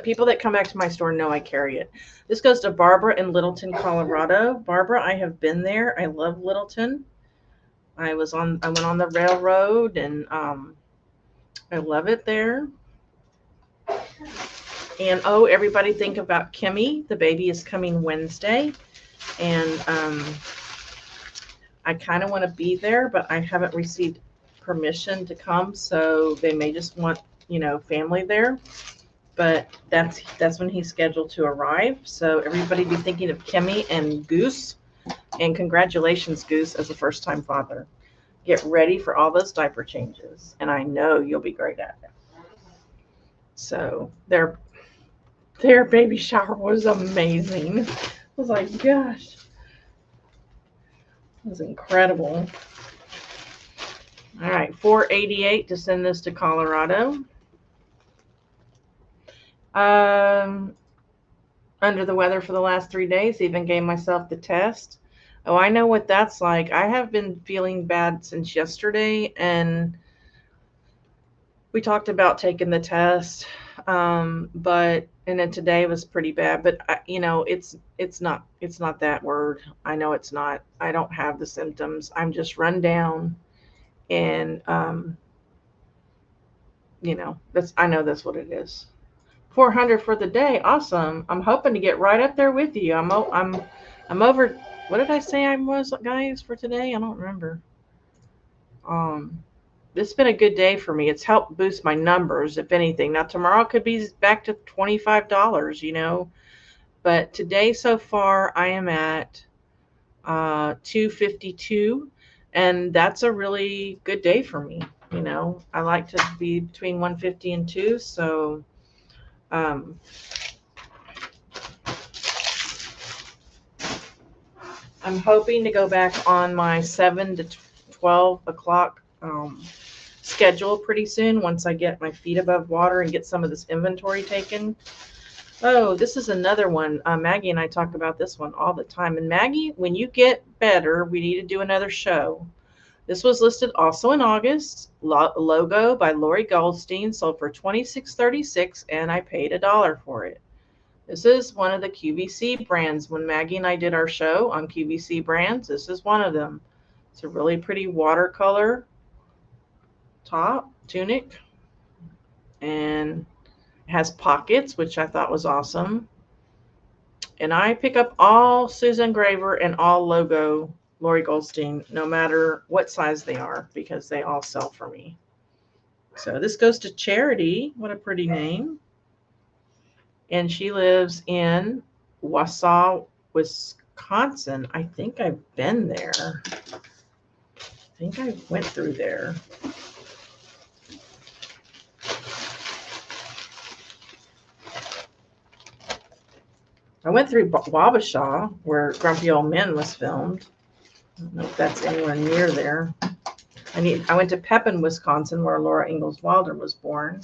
people that come back to my store know I carry it. This goes to Barbara in Littleton, Colorado. Barbara, I have been there. I love Littleton. I went on the railroad, and I love it there. And oh, everybody think about Kimmy. The baby is coming Wednesday, and I kind of want to be there, but I haven't received permission to come, so they may just want, family there. But that's when he's scheduled to arrive. So everybody be thinking of Kimmy and Goose. And congratulations, Goose, as a first-time father. Get ready for all those diaper changes, and I know you'll be great at it. So their baby shower was amazing. I was like, gosh, it was incredible. All right, $4.88 to send this to Colorado. Under the weather for the last 3 days. Even gave myself the test. Oh, I know what that's like. I have been feeling bad since yesterday, and we talked about taking the test, and then today was pretty bad. But it's not that word. I know it's not. I don't have the symptoms. I'm just run down, and I know that's what it is. 400 for the day. Awesome. I'm hoping to get right up there with you. I'm over. What did I say I was, guys, for today? I don't remember. This has been a good day for me. It's helped boost my numbers, if anything. Now, tomorrow could be back to $25, But today so far, I am at 252. And that's a really good day for me. You know, I like to be between 150 and 2. So um, I'm hoping to go back on my 7 to 12 o'clock schedule pretty soon once I get my feet above water and get some of this inventory taken. Oh, this is another one. Maggie and I talk about this one all the time. And Maggie, when you get better, we need to do another show. This was listed also in August. Logo by Lori Goldstein, sold for $26.36, and I paid $1 for it. This is one of the QVC brands. When Maggie and I did our show on QVC brands, this is one of them. It's a really pretty watercolor top tunic, and it has pockets, which I thought was awesome. And I pick up all Susan Graver and all logo Lori Goldstein, no matter what size they are, because they all sell for me. So this goes to Charity. What a pretty name. And she lives in Wausau, Wisconsin. I think I've been there. I think I went through there. I went through Wabasha, where Grumpy Old Men was filmed. I don't know if that's anywhere near there. I went to Pepin, Wisconsin, where Laura Ingalls Wilder was born.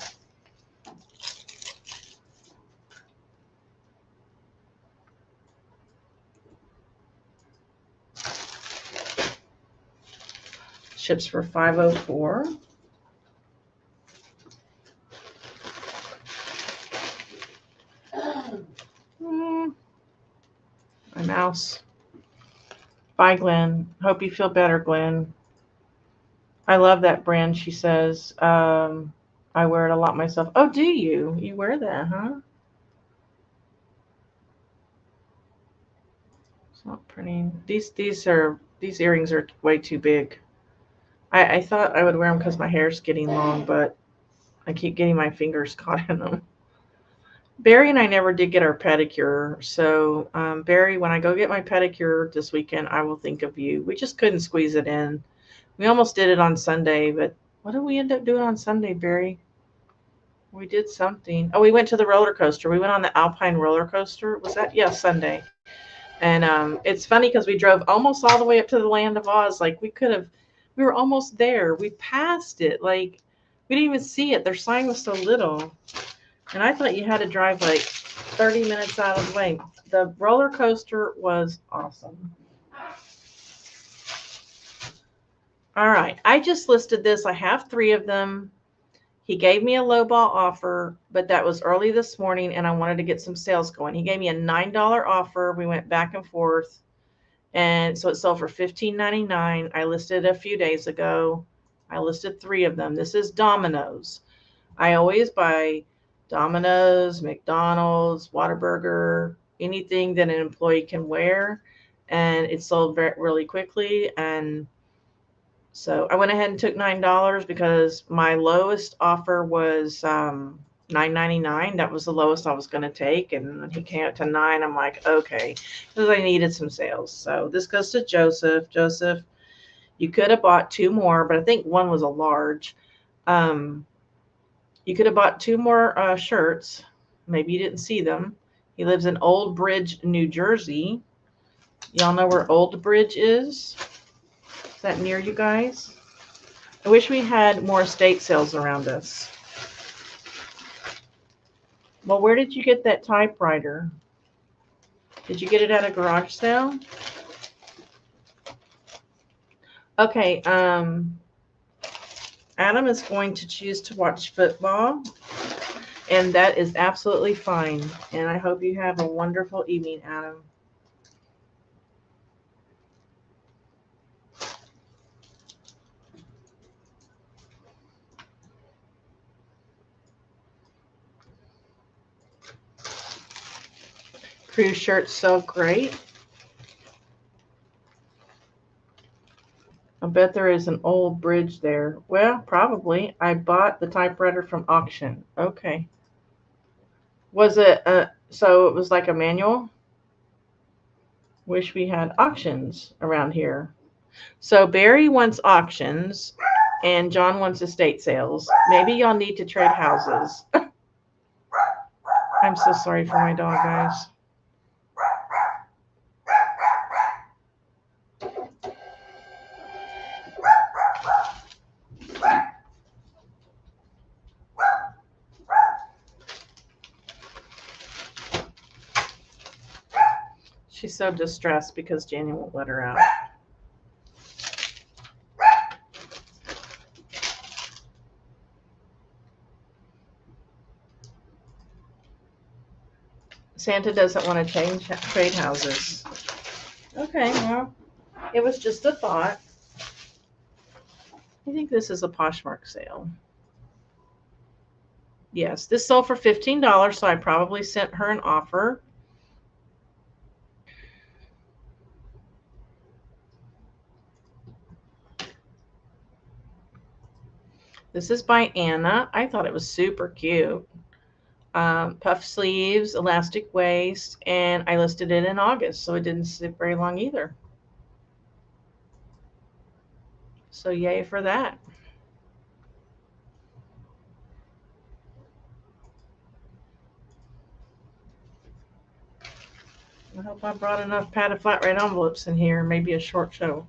Ships for $5.04. My mouse. Bye, Glenn. Hope you feel better, Glenn. I love that brand, she says. I wear it a lot myself. Oh, do you? You wear that, huh? It's not pretty. These earrings are way too big. I thought I would wear them because my hair's getting long, but I keep getting my fingers caught in them. Barry and I never did get our pedicure. So, Barry, when I go get my pedicure this weekend, I will think of you. We just couldn't squeeze it in. We almost did it on Sunday, but what did we end up doing on Sunday, Barry? We did something. Oh, we went to the roller coaster. We went on the Alpine roller coaster. Was that? Yeah, Sunday. And it's funny because we drove almost all the way up to the Land of Oz. Like we were almost there. We passed it. Like we didn't even see it. Their sign was so little. And I thought you had to drive like 30 minutes out of the way. The roller coaster was awesome. All right. I just listed this. I have 3 of them. He gave me a lowball offer, but that was early this morning, and I wanted to get some sales going. He gave me a $9 offer. We went back and forth, and so it sold for $15.99. I listed it a few days ago. I listed 3 of them. This is Domino's. I always buy Domino's, McDonald's, Whataburger, anything that an employee can wear, and it sold really quickly. And so I went ahead and took $9 because my lowest offer was $9.99. That was the lowest I was going to take, and when he came up to $9. I'm like, okay, because I needed some sales. So this goes to Joseph. Joseph, you could have bought 2 more, but I think one was a large. You could have bought 2 more shirts. Maybe you didn't see them. He lives in Old Bridge, New Jersey. Y'all know where Old Bridge is? Is that near you guys? I wish we had more estate sales around us. Well, where did you get that typewriter? Did you get it at a garage sale? Okay, Adam is going to choose to watch football, and that is absolutely fine. And I hope you have a wonderful evening, Adam. Cruise shirts so great. I bet there is an old bridge there. Well, probably. I bought the typewriter from auction. Okay. Was it, so it was like a manual? Wish we had auctions around here. So Barry wants auctions and John wants estate sales. Maybe y'all need to trade houses. I'm so sorry for my dog, guys. She's so distressed because Janie won't let her out. Santa doesn't want to trade houses. Okay, well, it was just a thought. I think this is a Poshmark sale. Yes, this sold for $15, so I probably sent her an offer. This is by Anna. I thought it was super cute. Puff sleeves, elastic waist, and I listed it in August, so it didn't sit very long either. So yay for that. I hope I brought enough padded flat rate envelopes in here, maybe a short show.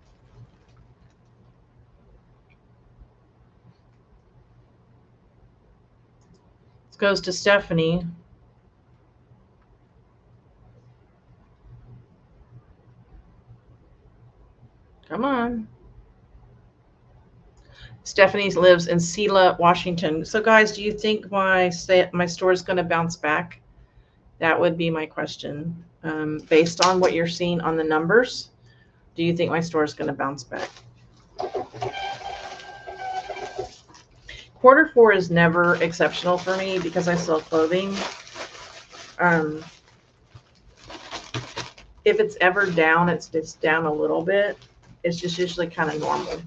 This goes to Stephanie. Come on. Stephanie lives in Selah, Washington. So guys, do you think my store is going to bounce back? That would be my question. Based on what you're seeing on the numbers, do you think my store is going to bounce back? Quarter 4 is never exceptional for me because I sell clothing. If it's ever down, it's down a little bit. It's just usually kind of normal.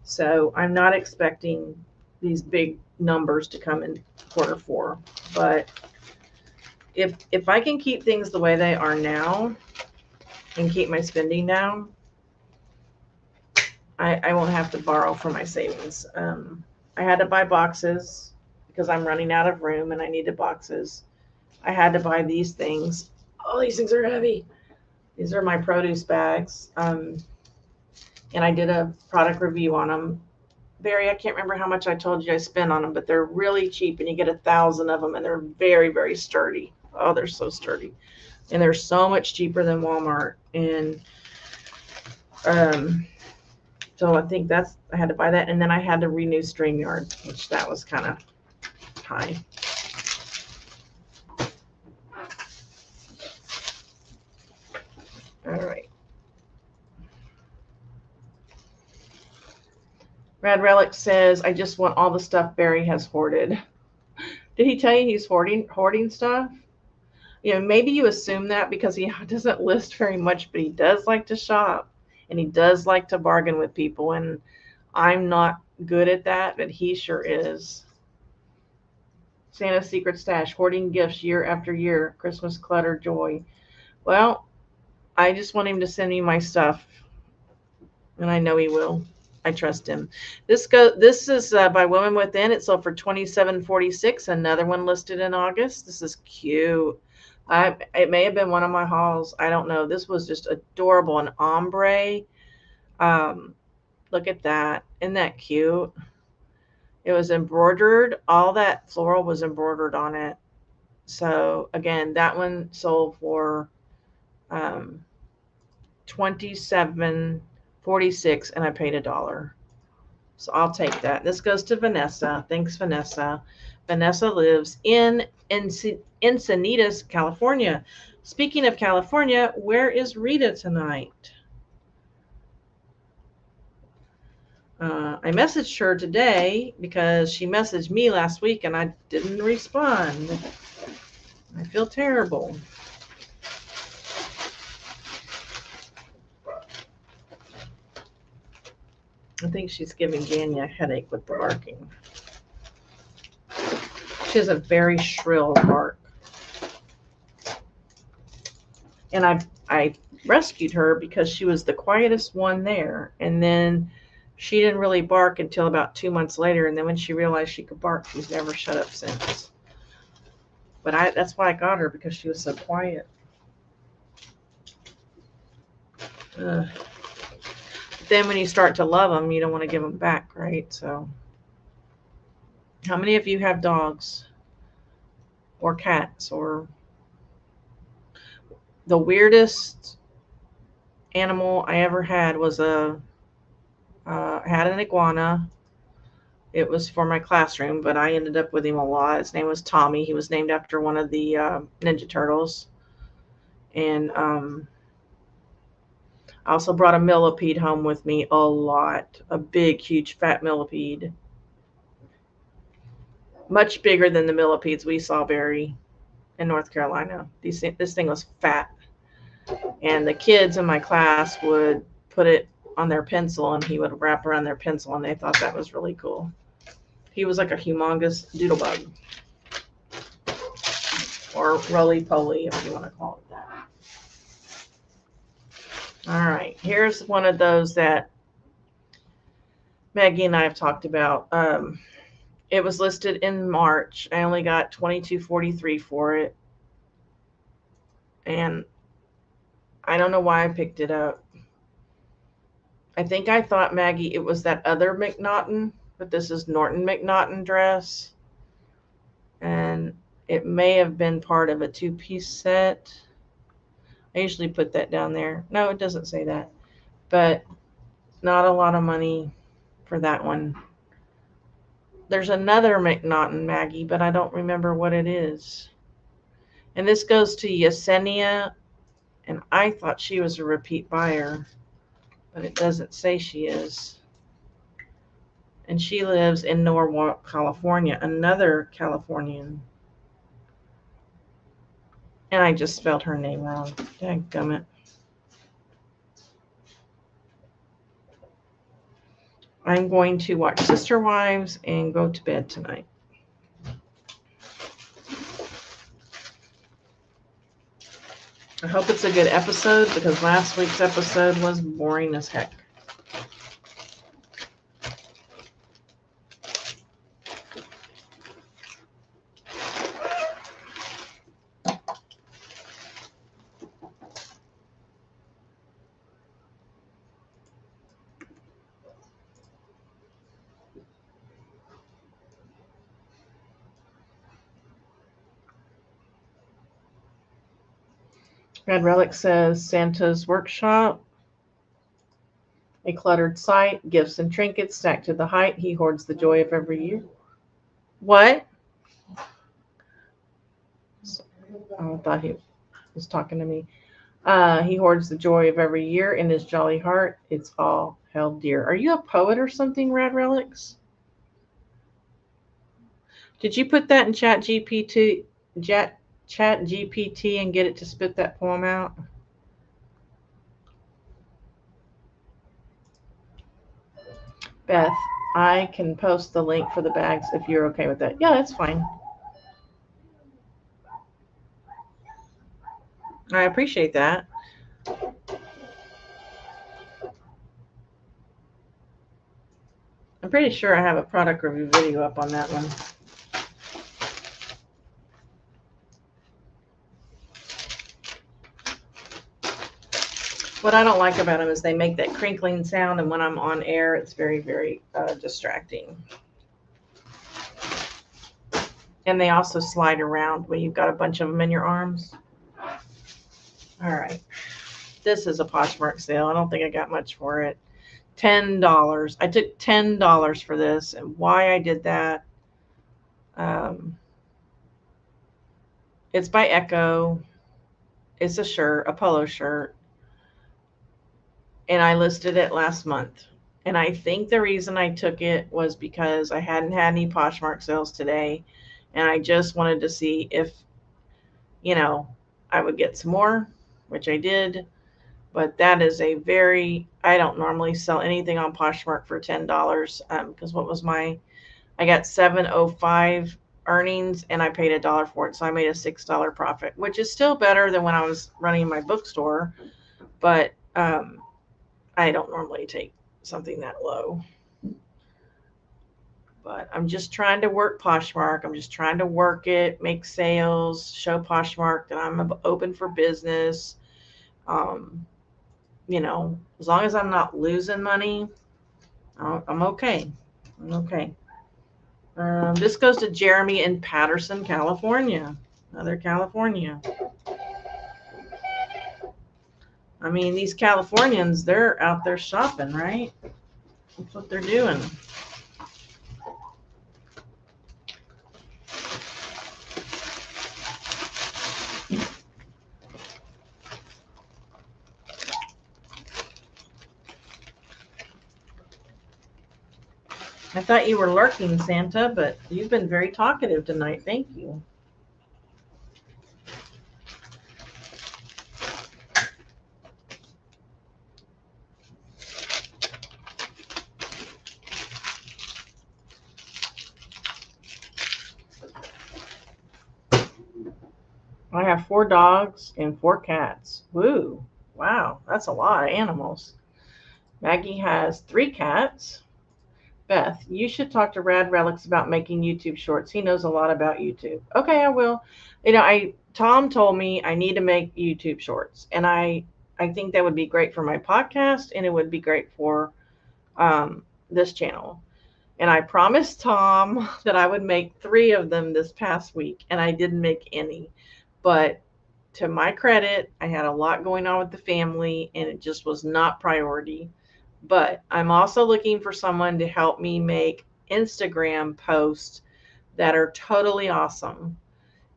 So I'm not expecting these big numbers to come in quarter 4. But if I can keep things the way they are now and keep my spending down, I won't have to borrow for my savings. I had to buy boxes because I'm running out of room and I needed boxes. I had to buy these things. Oh, these things are heavy. These are my produce bags. And I did a product review on them. Barry, I can't remember how much I told you I spent on them, but they're really cheap and you get 1,000 of them and they're very, very sturdy. Oh, they're so sturdy. And they're so much cheaper than Walmart. And so I think I had to buy that. And then I had to renew StreamYard, which that was kind of high. All right. Rad Relic says, I just want all the stuff Barry has hoarded. Did he tell you he's hoarding stuff? You know, maybe you assume that because he doesn't list very much, but he does like to shop and he does like to bargain with people. And I'm not good at that, but he sure is. Santa's secret stash, hoarding gifts year after year, Christmas clutter joy. Well, I just want him to send me my stuff, and I know he will. I trust him. This is by Women Within. It sold for $27.46. Another one listed in August. This is cute. It may have been one of my hauls. I don't know. This was just adorable. An ombre. Look at that. Isn't that cute? It was embroidered. All that floral was embroidered on it. So again, that one sold for $27.46 and I paid $1. So I'll take that. This goes to Vanessa. Thanks, Vanessa. Vanessa lives in Encinitas, California. Speaking of California, where is Rita tonight? I messaged her today because she messaged me last week and I didn't respond. I feel terrible. I think she's giving Ganya a headache with the barking. She has a very shrill bark. And I rescued her because she was the quietest one there. And then she didn't really bark until about 2 months later. And then when she realized she could bark, she's never shut up since. But that's why I got her, because she was so quiet. But then when you start to love them, you don't want to give them back, right? So how many of you have dogs or cats? Or the weirdest animal I ever had was I had an iguana. It was for my classroom, but I ended up with him a lot. His name was Tommy. He was named after one of the Ninja Turtles. And I also brought a millipede home with me a lot. A big, huge, fat millipede. Much bigger than the millipedes we saw, Barry, in North Carolina. This thing was fat. And the kids in my class would put it on their pencil, and he would wrap around their pencil, and they thought that was really cool. He was like a humongous doodlebug, or roly-poly, if you want to call it that. All right, here's one of those that Maggie and I have talked about. It was listed in March. I only got $22.43 for it, and I don't know why I picked it up. I think I thought, Maggie, it was that other McNaughton, but this is Norton McNaughton dress. And it may have been part of a 2-piece set. I usually put that down there. No, it doesn't say that. But not a lot of money for that one. There's another McNaughton, Maggie, but I don't remember what it is. And this goes to Yesenia, and I thought she was a repeat buyer, but it doesn't say she is. And she lives in Norwalk, California, another Californian. And I just spelled her name wrong. Dadgummit. I'm going to watch Sister Wives and go to bed tonight. I hope it's a good episode, because last week's episode was boring as heck. Red Relic says Santa's Workshop. A cluttered sight, gifts and trinkets stacked to the height. He hoards the joy of every year. What? Oh, I thought he was talking to me. He hoards the joy of every year in his jolly heart. It's all held dear. Are you a poet or something, Red Relics? Did you put that in Chat GPT and get it to spit that poem out? Beth, I can post the link for the bags if you're okay with that. Yeah, that's fine. I appreciate that. I'm pretty sure I have a product review video up on that one. What I don't like about them is they make that crinkling sound, and when I'm on air, it's very, very distracting. And they also slide around when you've got a bunch of them in your arms. All right. This is a Poshmark sale. I don't think I got much for it. $10. I took $10 for this, and why I did that, it's by Echo. It's a shirt, a polo shirt, and I listed it last month. And I think the reason I took it was because I hadn't had any Poshmark sales today, and I just wanted to see if, I would get some more, which I did. But that is I don't normally sell anything on Poshmark for $10, because what was I got $7.05 earnings and I paid $1 for it. So I made a $6 profit, which is still better than when I was running my bookstore. But I don't normally take something that low. But I'm just trying to work Poshmark. I'm just trying to work it, make sales, show Poshmark that I'm open for business. You know, as long as I'm not losing money, I'm okay. I'm okay. This goes to Jeremy in Patterson, California. Another California. I mean, these Californians, they're out there shopping, right? That's what they're doing. I thought you were lurking, Santa, but you've been very talkative tonight. Thank you. I have 4 dogs and 4 cats. Woo. Wow, that's a lot of animals. Maggie has 3 cats. Beth, you should talk to Rad Relics about making YouTube shorts. He knows a lot about YouTube. Okay, I will. You know, Tom told me I need to make YouTube shorts, and I think that would be great for my podcast, and it would be great for this channel. And I promised Tom that I would make 3 of them this past week, and I didn't make any. But to my credit, I had a lot going on with the family, and it just was not priority. But I'm also looking for someone to help me make Instagram posts that are totally awesome.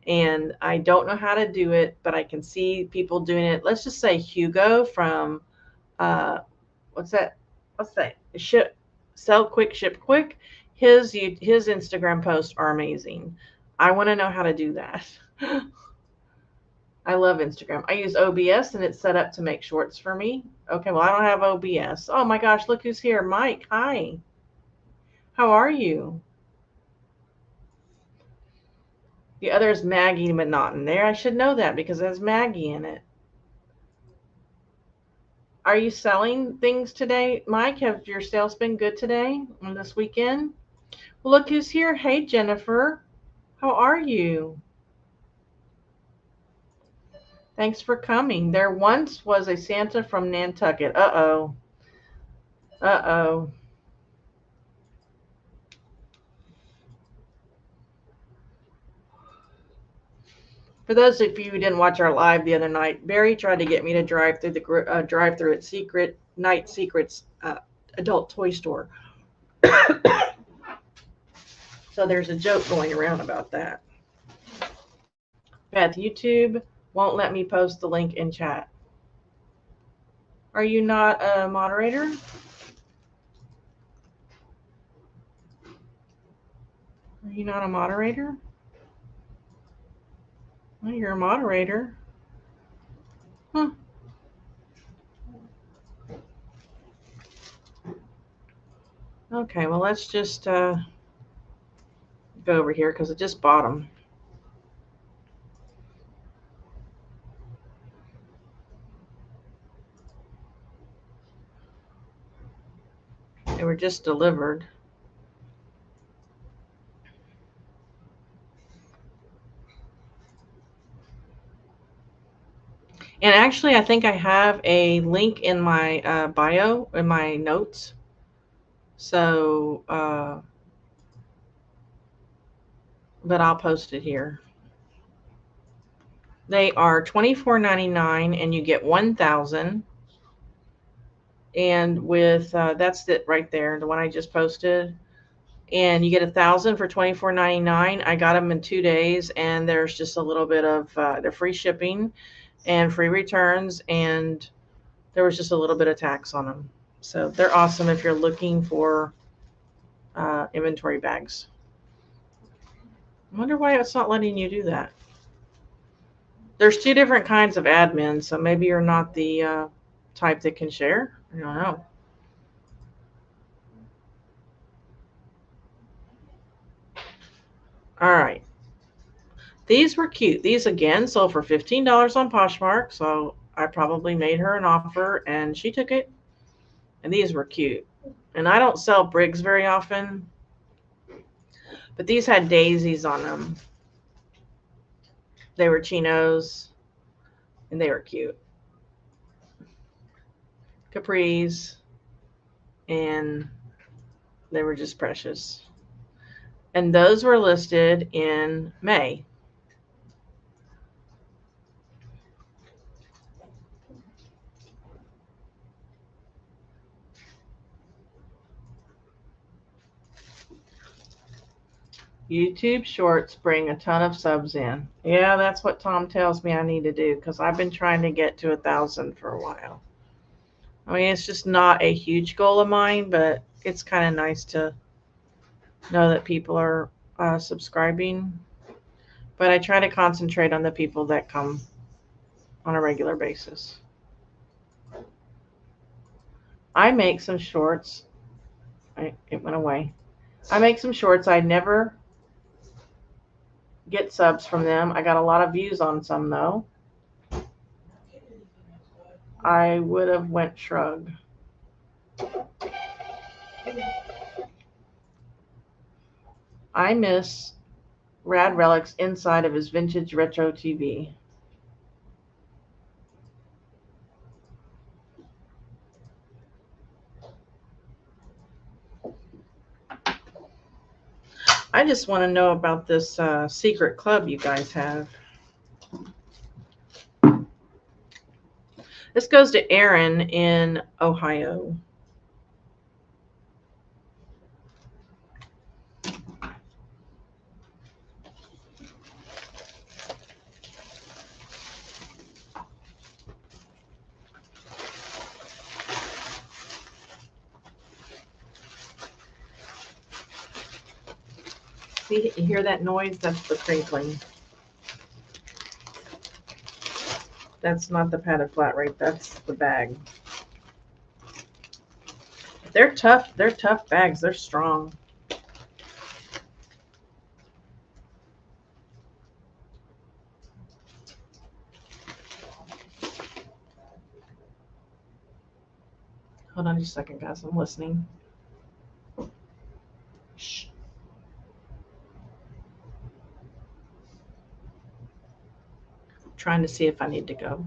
And I don't know how to do it, but I can see people doing it. Let's just say Hugo from, what's that? Sell Quick, Ship Quick. His Instagram posts are amazing. I want to know how to do that. I love Instagram. I use OBS and it's set up to make shorts for me. Okay, well, I don't have OBS. Oh my gosh, look who's here. Mike, hi. How are you? The other is Maggie, but not in there. I should know that because it has Maggie in it. Are you selling things today, Mike? Have your sales been good today on this weekend? Well, look who's here. Hey, Jennifer. How are you? Thanks for coming. There once was a Santa from Nantucket. Uh-oh. Uh-oh. For those of you who didn't watch our live the other night, Barry tried to get me to drive through the drive-through at Night Secrets adult toy store. So there's a joke going around about that. Beth, YouTube won't let me post the link in chat. Are you not a moderator? Are you not a moderator? Well, you're a moderator. Huh. Okay, well, let's just go over here because I just bought them. They were just delivered. And actually, I think I have a link in my bio, in my notes. So, but I'll post it here. They are $24.99 and you get 1,000. And with, that's it right there, the one I just posted. And you get 1,000 for $24.99. I got them in 2 days, and there's just a little bit of they're free shipping and free returns, and there was just a little bit of tax on them. So they're awesome if you're looking for inventory bags. I wonder why it's not letting you do that. There's 2 different kinds of admins, so maybe you're not the type that can share. I don't know. All right. These were cute. These again sold for $15 on Poshmark, so I probably made her an offer and she took it. And these were cute. And I don't sell Briggs very often, but these had daisies on them. They were chinos and they were cute. Capris, and they were just precious. And those were listed in May. YouTube Shorts bring a ton of subs in. Yeah, that's what Tom tells me I need to do because I've been trying to get to 1,000 for a while. I mean, it's just not a huge goal of mine, but it's kind of nice to know that people are subscribing. But I try to concentrate on the people that come on a regular basis. I make some shorts. It went away. I make some shorts. I never get subs from them. I got a lot of views on some though. I would have went shrug. I miss Rad Relic's inside of his vintage retro TV. I just want to know about this secret club you guys have. This goes to Aaron in Ohio. See, you hear that noise? That's the crinkling. That's not the padded flat rate. That's the bag. They're tough. They're tough bags. They're strong. Hold on just a second, guys. I'm listening. Shh. Trying to see if I need to go.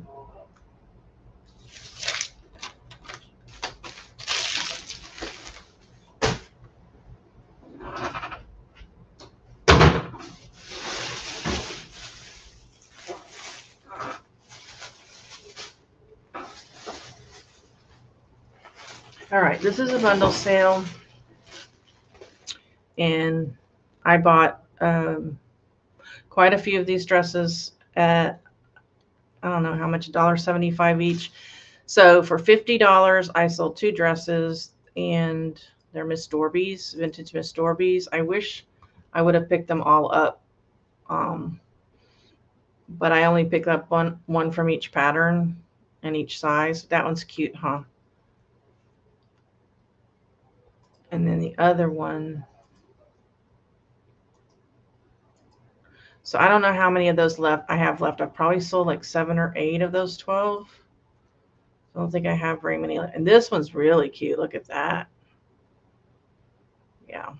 All right, this is a bundle sale, and I bought quite a few of these dresses at, I don't know how much, $1.75 each. So for $50, I sold 2 dresses, and they're Miss Dorby's, vintage Miss Dorby's. I wish I would have picked them all up, but I only picked up one from each pattern and each size. That one's cute, huh? And then the other one, so I don't know how many of those I have left. I've probably sold like 7 or 8 of those 12. I don't think I have very many left. And this one's really cute. Look at that. Yeah.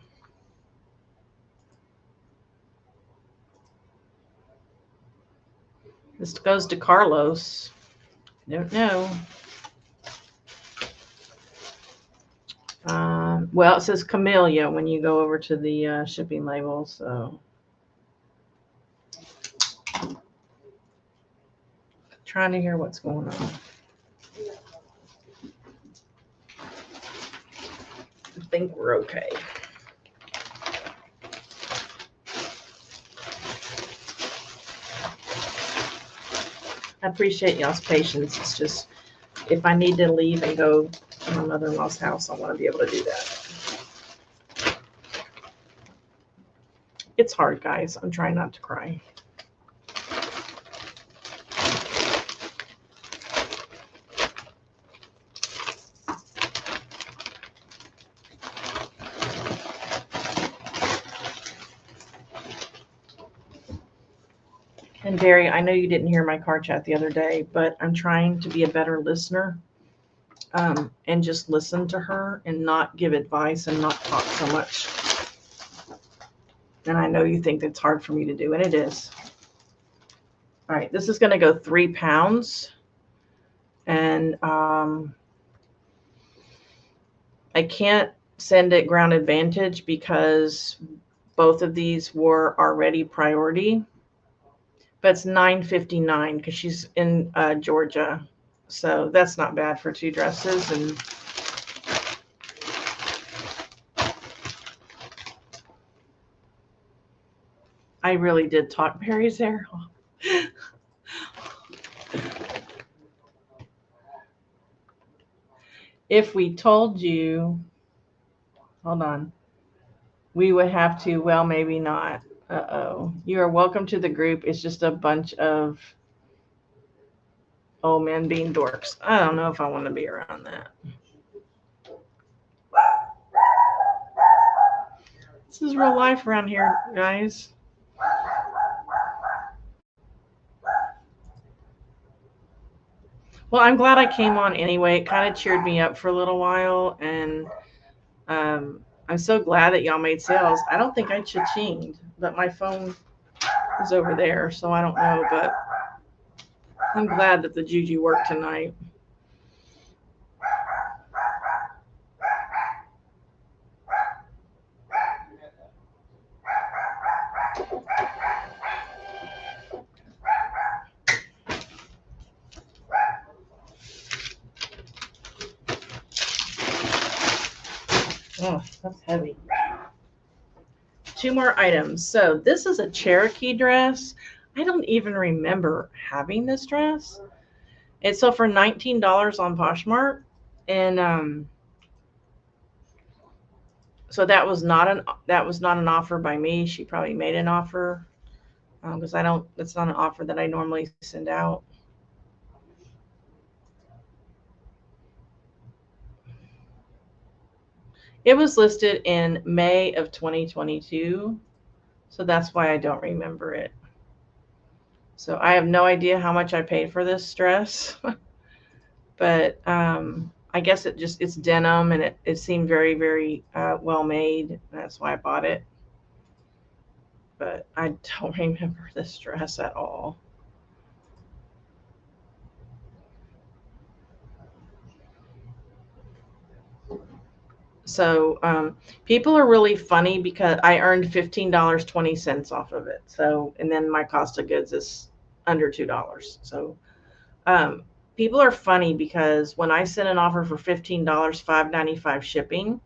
This goes to Carlos. Don't know. Well, it says Camellia when you go over to the shipping label, so. Trying to hear what's going on. I think we're okay. I appreciate y'all's patience. It's just, if I need to leave and go to my mother-in-law's house, I want to be able to do that. It's hard, guys. I'm trying not to cry. And Barry, I know you didn't hear my car chat the other day, but I'm trying to be a better listener, and just listen to her and not give advice and not talk so much. And I know you think it's hard for me to do, and it is. All right, this is going to go 3 pounds. And I can't send it Ground Advantage because both of these were already priority. But it's $9.59 because she's in Georgia. So that's not bad for 2 dresses. And I really did talk Barry's there. If we told you, hold on, we would have to, well, maybe not. Uh-oh. You are welcome to the group. It's just a bunch of old men being dorks. I don't know if I want to be around that. This is real life around here, guys. Well, I'm glad I came on anyway. It kind of cheered me up for a little while, and I'm so glad that y'all made sales. I don't think I cha-chinged, but my phone is over there, so I don't know, but I'm glad that the juju worked tonight. Oh, that's heavy. 2 more items. So this is a Cherokee dress. I don't even remember having this dress. It's sold for $19 on Poshmark, and so that was not an offer by me. She probably made an offer because that's not an offer that I normally send out. It was listed in May of 2022, so that's why I don't remember it. So I have no idea how much I paid for this dress, but I guess it's denim, and it seemed very, very well made. That's why I bought it. But I don't remember this dress at all. So people are really funny because I earned $15.20 off of it. So, and then my cost of goods is under $2. So people are funny because when I send an offer for $15, $5.95 shipping,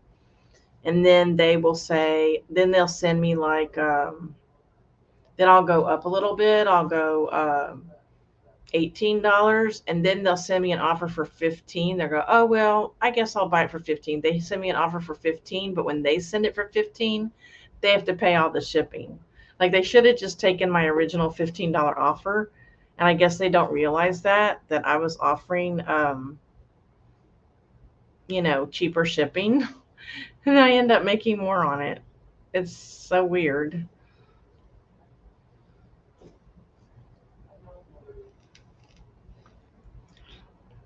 and then they will say, then they'll send me like, then I'll go up a little bit. I'll go $18, and then they'll send me an offer for $15. They'll go, oh, well, I guess I'll buy it for $15. They send me an offer for $15, but when they send it for $15, they have to pay all the shipping. Like, they should have just taken my original $15 offer, and I guess they don't realize that I was offering, cheaper shipping, and I end up making more on it. It's so weird.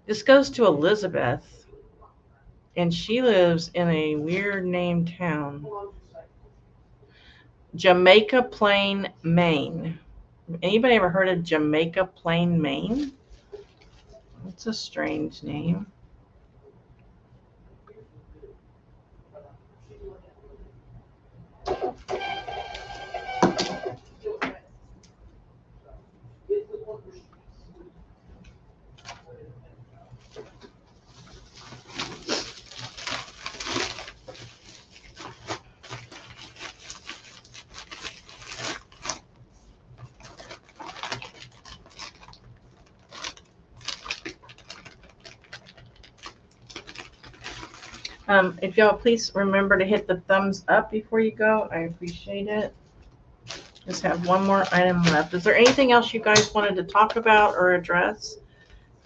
This goes to Elizabeth, and she lives in a weird named town. Jamaica Plain, Maine. Anybody ever heard of Jamaica Plain, Maine? It's a strange name. If y'all please remember to hit the thumbs up before you go, I appreciate it. Just have one more item left. Is there anything else you guys wanted to talk about or address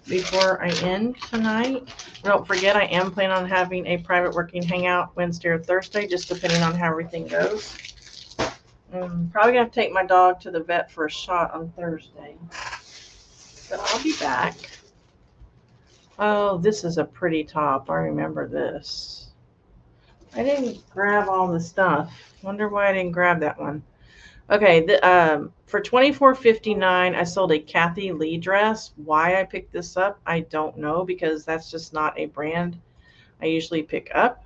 before I end tonight? Don't forget, I am planning on having a private working hangout Wednesday or Thursday, just depending on how everything goes. Probably gonna have to take my dog to the vet for a shot on Thursday. But I'll be back. Oh, this is a pretty top. I remember this. I didn't grab all the stuff. Wonder why I didn't grab that one. Okay, for $24.59, I sold a Kathy Lee dress. Why I picked this up, I don't know, because that's just not a brand I usually pick up.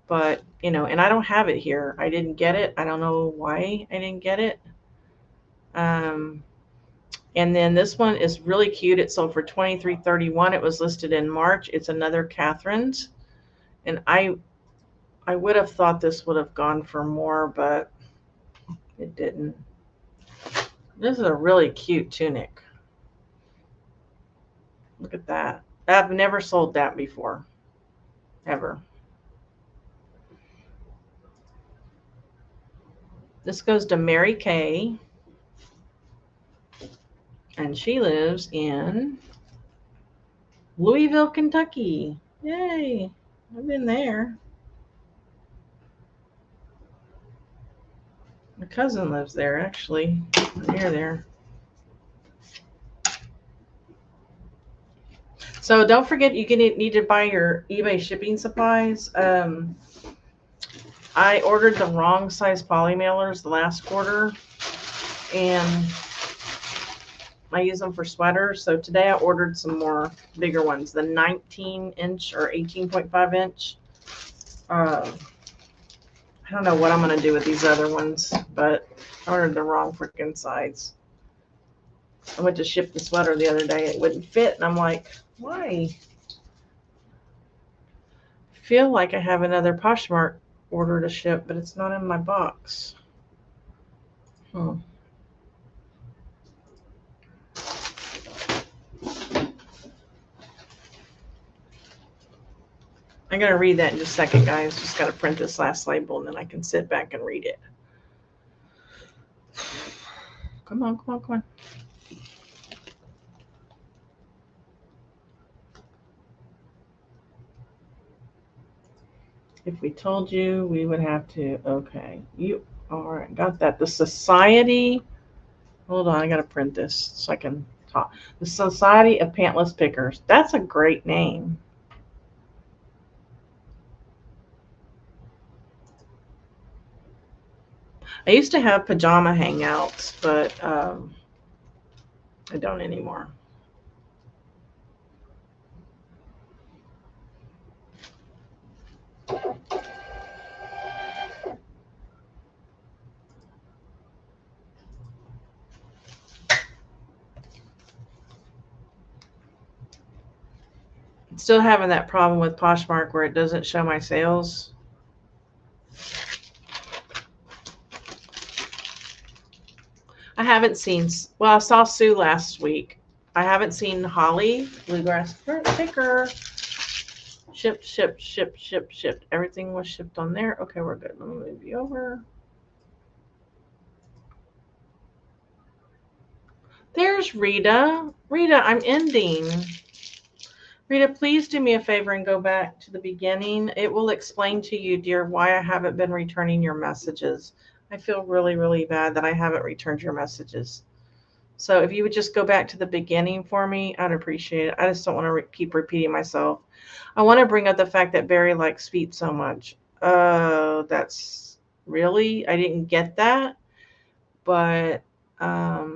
But, you know, and I don't have it here. I didn't get it. I don't know why I didn't get it. And then this one is really cute. It sold for $23.31. It was listed in March. It's another Catherine's. And I would have thought this would have gone for more, but it didn't. This is a really cute tunic. Look at that. I've never sold that before. Ever. This goes to Mary Kay. And she lives in Louisville, Kentucky. Yay. I've been there. My cousin lives there, actually, near there. So don't forget, you need to buy your eBay shipping supplies. I ordered the wrong size poly mailers the last quarter, and I use them for sweaters. So today I ordered some more bigger ones, the 19-inch or 18.5 inch. I don't know what I'm going to do with these other ones, but I ordered the wrong freaking size. I went to ship the sweater the other day. It wouldn't fit, and I'm like, why? I feel like I have another Poshmark order to ship, but it's not in my box. I'm going to read that in just a second, guys. Just got to print this last label, and then I can sit back and read it. Come on, come on, come on. If we told you, we would have to. Okay. You, all right, got that. The Society, hold on, I got to print this so I can talk. The Society of Pantless Pickers. That's a great name. I used to have pajama hangouts, but I don't anymore. Still having that problem with Poshmark where it doesn't show my sales. I haven't seen, well, I saw Sue last week. I haven't seen Holly, Bluegrass Picker. Shipped. Everything was shipped on there. Okay, we're good. Let me move you over. There's Rita. Rita, I'm ending. Rita, please do me a favor and go back to the beginning. It will explain to you, dear, why I haven't been returning your messages. I feel really, really bad that I haven't returned your messages. So if you would just go back to the beginning for me, I'd appreciate it. I just don't want to keep repeating myself. I want to bring up the fact that Barry likes feet so much. That's really, I didn't get that, but I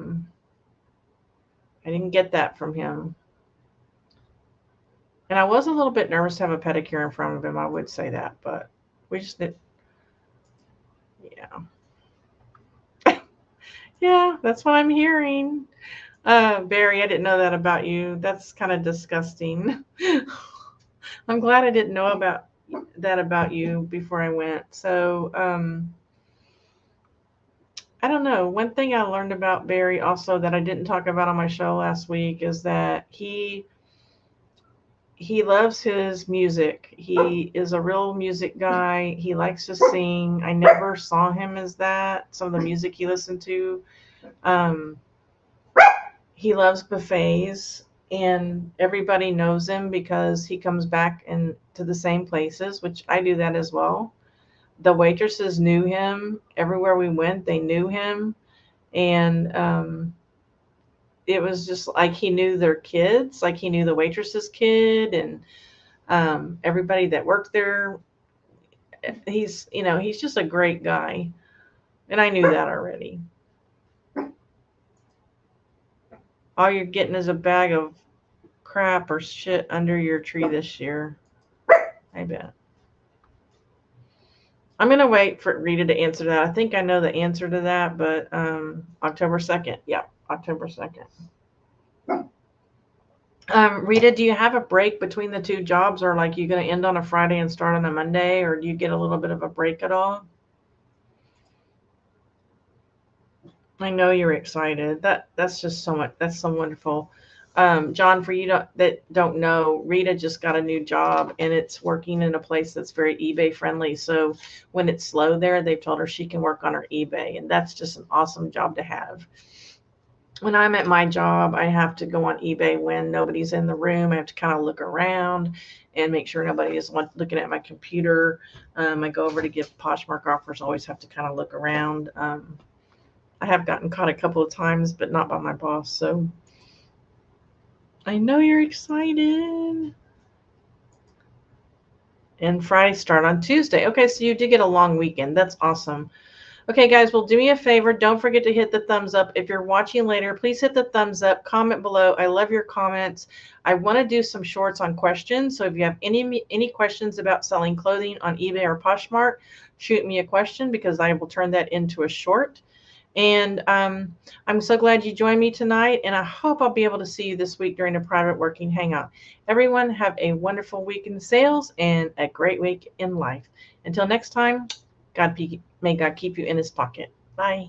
didn't get that from him. And I was a little bit nervous to have a pedicure in front of him. I would say that, but we just did. Yeah. Yeah, that's what I'm hearing. Barry, I didn't know that about you. That's kind of disgusting. I'm glad I didn't know about that about you before I went. So, I don't know. One thing I learned about Barry also that I didn't talk about on my show last week is that he loves his music. He is a real music guy. He likes to sing. I never saw him as that. Some of the music he listened to. He loves buffets, and everybody knows him because he comes back to the same places, which I do that as well. the waitresses knew him. Everywhere we went, they knew him. And it was just like he knew their kids, like he knew the waitress's kid, and everybody that worked there. He's, he's just a great guy. And I knew that already. All you're getting is a bag of crap or shit under your tree this year. I bet. I'm going to wait for Rita to answer that. I think I know the answer to that, but October 2nd. Yeah, October 2nd. Rita, do you have a break between the two jobs, or like you going to end on a Friday and start on a Monday, or do you get a little bit of a break at all? I know you're excited. That's just so much. That's so wonderful. John, for you that don't know, Rita just got a new job, and it's working in a place that's very eBay friendly. So when it's slow there, they've told her she can work on her eBay, and that's just an awesome job to have. When I'm at my job, I have to go on eBay when nobody's in the room. I have to kind of look around and make sure nobody is looking at my computer. I go over to give Poshmark offers. Always have to kind of look around. I have gotten caught a couple of times, but not by my boss. So I know you're excited. And Friday start on Tuesday. Okay, so you did get a long weekend. That's awesome. Okay, guys, well, do me a favor. Don't forget to hit the thumbs up. If you're watching later, please hit the thumbs up. Comment below. I love your comments. I want to do some shorts on questions. So if you have any questions about selling clothing on eBay or Poshmark, shoot me a question because I will turn that into a short. And I'm so glad you joined me tonight, and I hope I'll be able to see you this week during a private working hangout. Everyone have a wonderful week in sales and a great week in life. Until next time, may God keep you in his pocket. Bye.